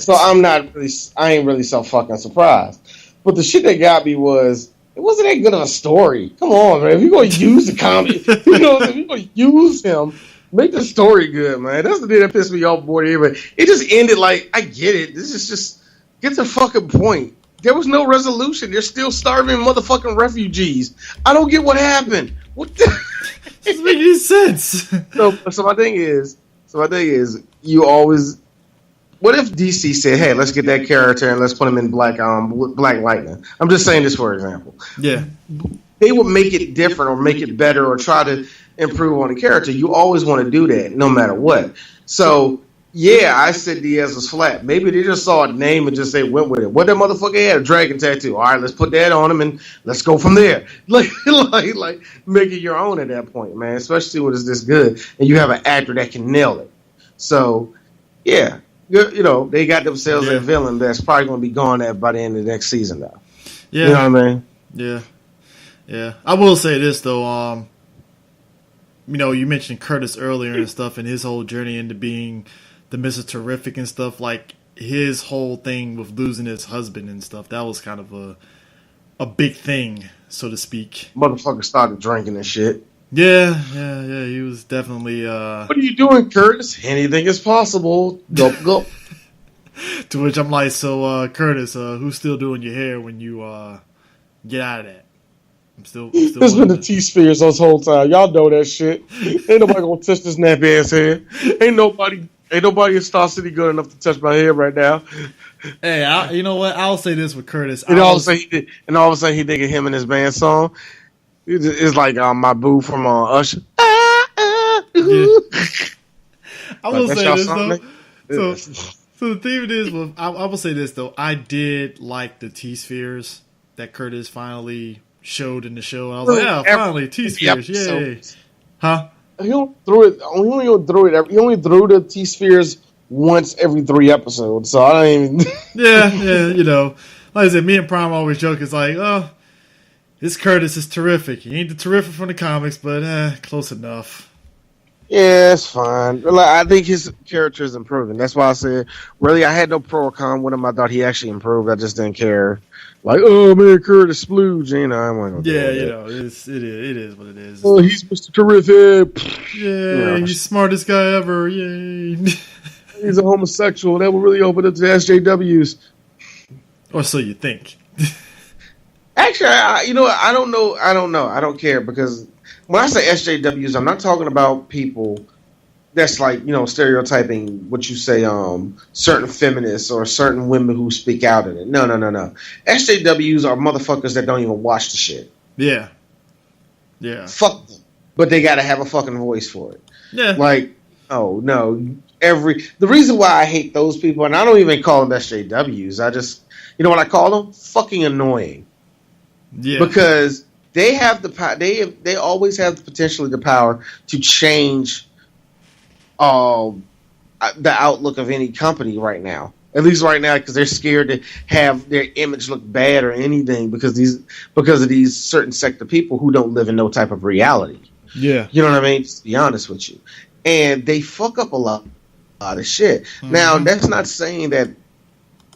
So I ain't really so fucking surprised. But the shit that got me was, it wasn't that good of a story. Come on, man. If you're going to use the comic, if you're going to use him, make the story good, man. That's the thing that pissed me off more than anybody. It just ended like, I get it. This is just, get the fucking point. There was no resolution. They're still starving motherfucking refugees. I don't get what happened. What the... Doesn't make any sense. So my thing is, you always. What if DC said, "Hey, let's get that character and let's put him in Black Lightning"? I'm just saying this for example. Yeah, they would make it different or make it better or try to improve on the character. You always want to do that, no matter what. So yeah, I said Diaz was flat. Maybe they just saw a name and just went with it. What that motherfucker had? A dragon tattoo. All right, let's put that on him and let's go from there. Like make it your own at that point, man. Especially when it's this good and you have an actor that can nail it. So yeah, they got themselves a villain that's probably going to be gone by the end of the next season now. Yeah, you know what I mean? Yeah. I will say this though. You mentioned Curtis earlier and stuff, and his whole journey into being the Mr. Terrific and stuff, like his whole thing with losing his husband and stuff, that was kind of a big thing, so to speak. Motherfucker started drinking and shit. Yeah, he was definitely... What are you doing, Curtis? Anything is possible. Go. To which I'm like, so Curtis, who's still doing your hair when you get out of that? I'm still There's been the T-Spheres this whole time. Y'all know that shit. Ain't nobody gonna touch this nappy ass hair. Ain't nobody in Star City good enough to touch my hair right now. Hey, you know what? I'll say this with Curtis. And all of a sudden he thinking him and his band song. It's like my boo from Usher. I will say this though. So the thing it is, I will say this though. I did like the T-Spheres that Curtis finally showed in the show. I was like, yeah, finally T-Spheres, yay! Huh? He only threw the T-Spheres once every 3 episodes, so I don't even. yeah. Like I said, me and Prime always joke. It's like, oh, this Curtis is terrific. He ain't the terrific from the comics, but close enough. Yeah, it's fine. I think his character is improving. That's why I said, really, I had no pro or con with him. I thought he actually improved. I just didn't care. Like, oh man, Curtis Splooge, I'm like, it is what it is. Oh, he's Mr. Terrific. Yeah, he's the smartest guy ever. Yay. He's a homosexual. That will really open up to the SJWs. Or so you think. Actually, I don't know. I don't care because when I say SJWs, I'm not talking about people that's like, stereotyping what you say, certain feminists or certain women who speak out in it. No. SJWs are motherfuckers that don't even watch the shit. Yeah. Fuck them. But they gotta have a fucking voice for it. Yeah. Like, oh no. The reason why I hate those people, and I don't even call them SJWs, I just, what I call them? Fucking annoying. Yeah. Because they have they always have potentially the power to change the outlook of any company right now. At least right now, because they're scared to have their image look bad or anything because of these certain sect of people who don't live in no type of reality. Yeah. You know what I mean? Just to be honest with you. And they fuck up a lot of shit. Mm-hmm. Now, that's not saying that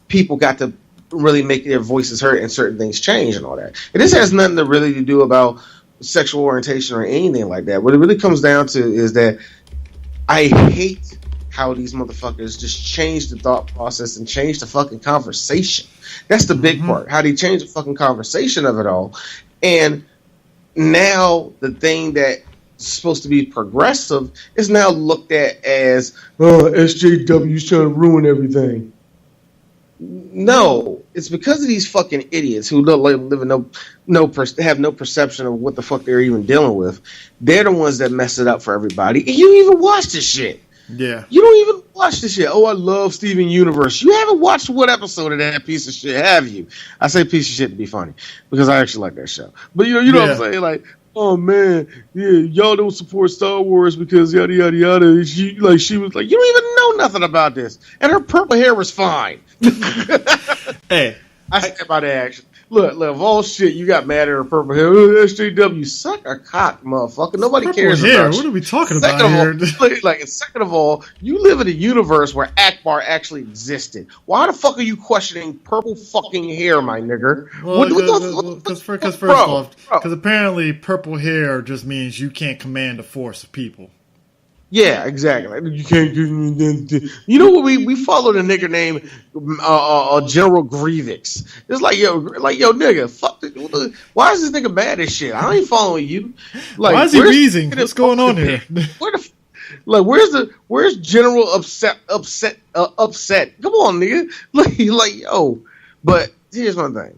people got to really make their voices heard and certain things change and all that. And this has nothing to really to do about sexual orientation or anything like that. What it really comes down to is that I hate how these motherfuckers just change the thought process and change the fucking conversation. That's the big part. How they change the fucking conversation of it all. And now the thing that's supposed to be progressive is now looked at as, oh, SJW's trying to ruin everything. No, it's because of these fucking idiots who don't live in have no perception of what the fuck they're even dealing with. They're the ones that mess it up for everybody. And you don't even watch this shit. Yeah. You don't even watch this shit. Oh, I love Steven Universe. You haven't watched what episode of that piece of shit, have you? I say piece of shit to be funny because I actually like that show. But you know what I'm saying? Like, oh man, yeah, y'all don't support Star Wars because yada yada yada. She was like, you don't even know nothing about this, and her purple hair was fine. Hey, I said about that action. Look, of all shit, you got mad at her purple hair. SJW, suck a cock, motherfucker. Nobody cares about what you. are we talking about here? Second of all, you live in a universe where Akbar actually existed. Why the fuck are you questioning purple fucking hair, my nigger? Because first off, because apparently purple hair just means you can't command a force of people. Yeah, exactly. You can't do. You know what? We followed a nigger named General Grievous. It's like yo, nigga, fuck. Why is this nigga mad as shit? I ain't following you. Like, why is he wheezing? What's going on here? Where's General upset? Come on, nigga. Like yo. But here's one thing.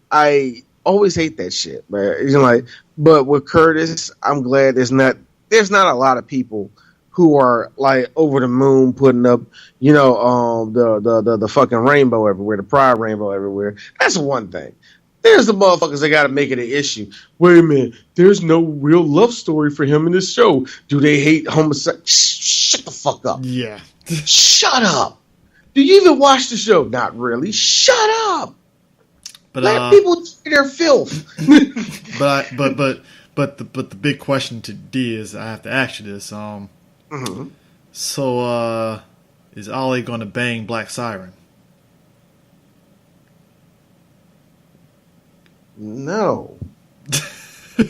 I always hate that shit, man. But with Curtis, I'm glad there's not a lot of people who are like over the moon putting up, the fucking rainbow everywhere, the pride rainbow everywhere. That's one thing. There's the motherfuckers that got to make it an issue. Wait a minute, there's no real love story for him in this show. Do they hate homosexual? Shut the fuck up. Yeah. Shut up. Do you even watch the show? Not really. Shut up. But let people say their filth. But the big question to D is, I have to ask you this. So is Ollie going to bang Black Siren? No.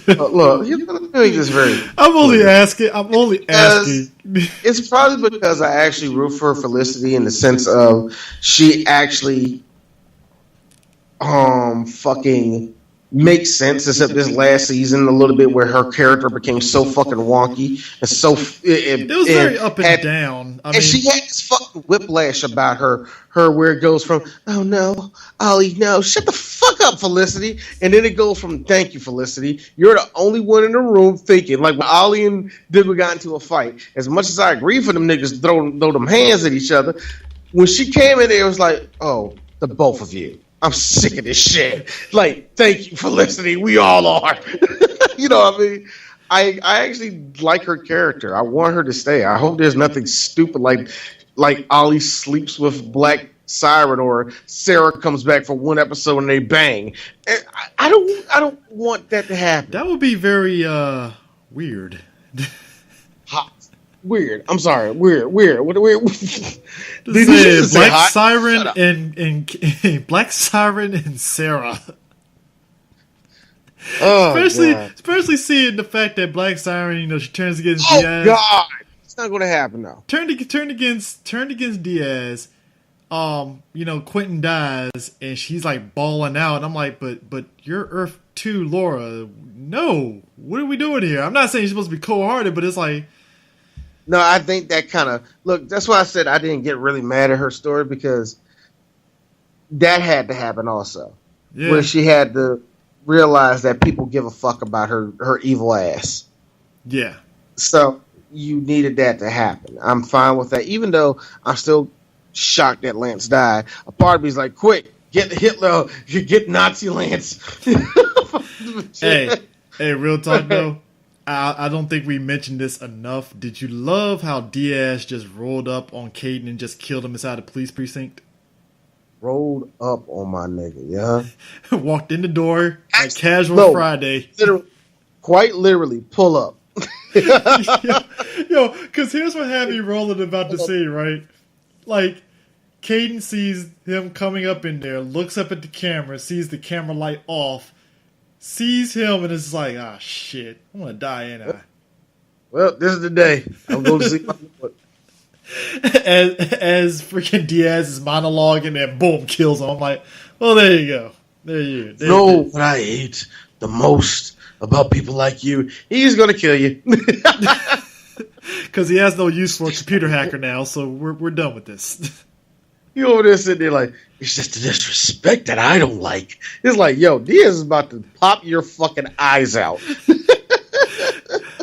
Look, you're going to make this very. I'm only asking. It's probably because I actually root for Felicity in the sense of she actually fucking makes sense, except this last season a little bit where her character became so fucking wonky and so it was very up and down. And she had this fucking whiplash about her where it goes from, oh no, Ollie, no, shut the fuck up, Felicity, and then it goes from, thank you, Felicity, you're the only one in the room thinking. Like when Ollie and Dibba got into a fight, as much as I agree for them niggas to throw them hands at each other, when she came in there, it was like, oh, the both of you. I'm sick of this shit. Like, thank you, Felicity. We all are. You know what I mean? I actually like her character. I want her to stay. I hope there's nothing stupid like Ollie sleeps with Black Siren or Sarah comes back for one episode and they bang. And I don't want that to happen. That would be very weird. Hot. Weird. I'm sorry. Weird. What weird? Did you say Black Siren and Black Siren and Sarah? Oh, especially seeing the fact that Black Siren, she turns against Diaz. Oh God, it's not going to happen though. Turned against Diaz. Quentin dies and she's like bawling out. And I'm like, but you're Earth 2, Laura. No, what are we doing here? I'm not saying you're supposed to be cold-hearted, but it's like. No, I think that kind of look. That's why I said I didn't get really mad at her story because that had to happen also, where she had to realize that people give a fuck about her evil ass. Yeah. So you needed that to happen. I'm fine with that, even though I'm still shocked that Lance died. A part of me's like, quick, get Hitler, get Nazi Lance. Hey, real talk though. I don't think we mentioned this enough. Did you love how Diaz just rolled up on Caden and just killed him inside the police precinct? Rolled up on my nigga, yeah. Walked in the door like casual Friday. Quite literally, pull up. Yo, because here's what had me rolling about the scene, right? Like, Caden sees him coming up in there, looks up at the camera, sees the camera light off, sees him, and is like, ah, shit, I'm gonna die, ain't I? Well, this is the day. I'm going to see my as freaking Diaz is monologuing and boom, kills him. I'm like, well, there you go. There you go. know what I hate the most about people like you. He's going to kill you. Because he has no use for a computer hacker now, so we're done with this. You over there sitting there like, it's just the disrespect that I don't like. It's like, yo, Diaz is about to pop your fucking eyes out.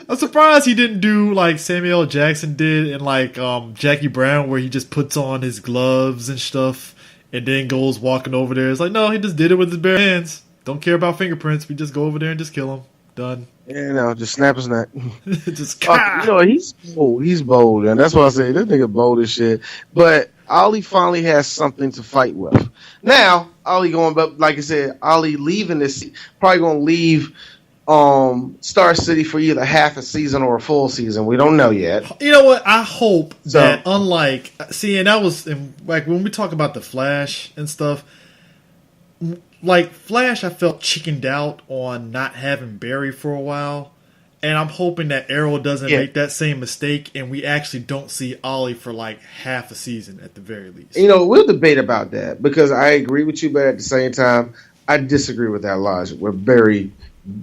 I'm surprised he didn't do like Samuel L. Jackson did in like Jackie Brown, where he just puts on his gloves and stuff and then goes walking over there. It's like, no, he just did it with his bare hands. Don't care about fingerprints. We just go over there and just kill him. Done. Yeah, no, just snap his neck. Just You know, he's bold. He's bold, and that's why I say this nigga bold as shit. But Ollie finally has something to fight with. Now, Ollie going, but like I said, Ollie leaving this, probably going to leave Star City for either half a season or a full season. We don't know yet. You know what? I hope that unlike, see, and that was like when we talk about the Flash and stuff. Like Flash, I felt chickened out on not having Barry for a while, and I'm hoping that Arrow doesn't make that same mistake, and we actually don't see Ollie for like half a season at the very least. You know, we'll debate about that because I agree with you, but at the same time, I disagree with that logic. We're Barry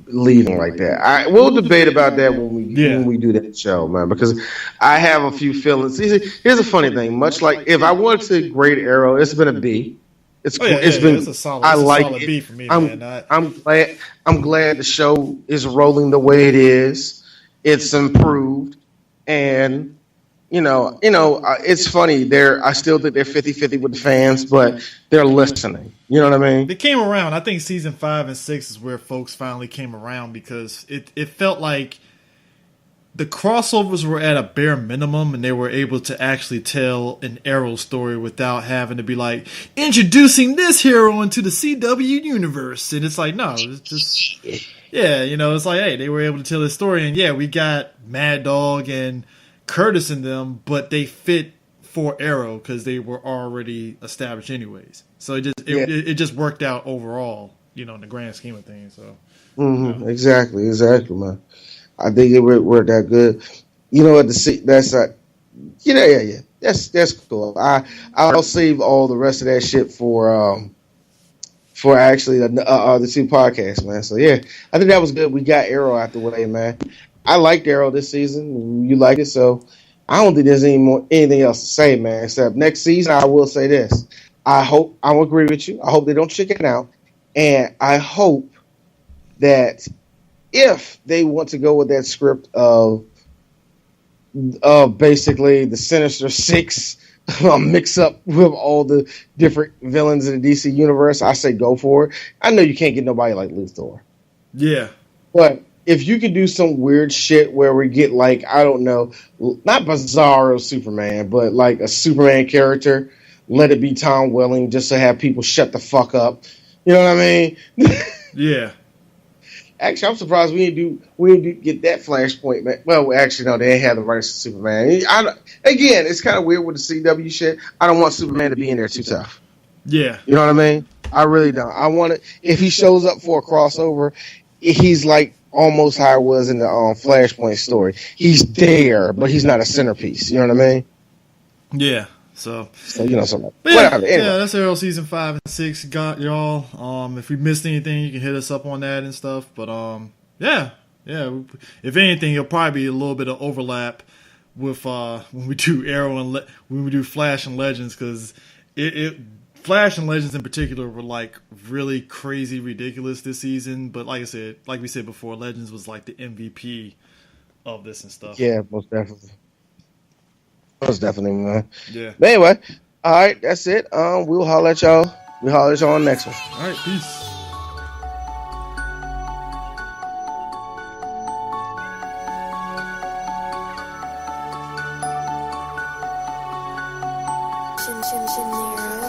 leaving like that. We'll debate about that when we do that show, man. Because I have a few feelings. Here's a funny thing. Much like if I wanted to grade Arrow, it's been a B. It's been. It's a solid. I like solid it. B for me, man. I'm glad the show is rolling the way it is. It's improved, and it's funny. I still think they're 50-50 with the fans, but they're listening. You know what I mean? They came around. I think season 5 and 6 is where folks finally came around because it felt like the crossovers were at a bare minimum, and they were able to actually tell an Arrow story without having to be like introducing this hero into the CW universe. And it's like, no, it's just it's like, hey, they were able to tell this story, and we got Mad Dog and Curtis in them, but they fit for Arrow because they were already established anyways. So it just worked out overall, in the grand scheme of things. So exactly, man. I think it worked out good. You know what? That's that's cool. I'll save all the rest of that shit for actually the two podcasts, man. So yeah, I think that was good. We got Arrow out the way, man. I liked Arrow this season. You like it, so I don't think there's anything else to say, man. Except next season, I will say this: I agree with you. I hope they don't chicken out, and I hope that if they want to go with that script of basically the Sinister Six mix up with all the different villains in the DC universe, I say go for it. I know you can't get nobody like Luthor. Yeah. But if you could do some weird shit where we get like, I don't know, not Bizarro Superman, but like a Superman character, let it be Tom Welling just to have people shut the fuck up. You know what I mean? Yeah. Actually, I'm surprised we didn't get that Flashpoint, man. Well, actually, no, they ain't have the rights to Superman. Again, it's kind of weird with the CW shit. I don't want Superman to be in there too tough. Yeah. You know what I mean? I really don't. I want it. If he shows up for a crossover, he's like almost how it was in the Flashpoint story. He's there, but he's not a centerpiece. You know what I mean? Yeah. So something. Whatever. Anyway. Yeah, that's Arrow season 5 and 6. Got y'all. If we missed anything, you can hit us up on that and stuff. But yeah. If anything, it'll probably be a little bit of overlap with when we do Arrow and when we do Flash and Legends, because Flash and Legends in particular were like really crazy ridiculous this season. But like I said, like we said before, Legends was like the MVP of this and stuff. Yeah, most definitely. Most definitely, man. Yeah. But anyway, all right, that's it. We'll holler at y'all. We'll holler at y'all on the next one. All right, peace. Chin, chin, chin,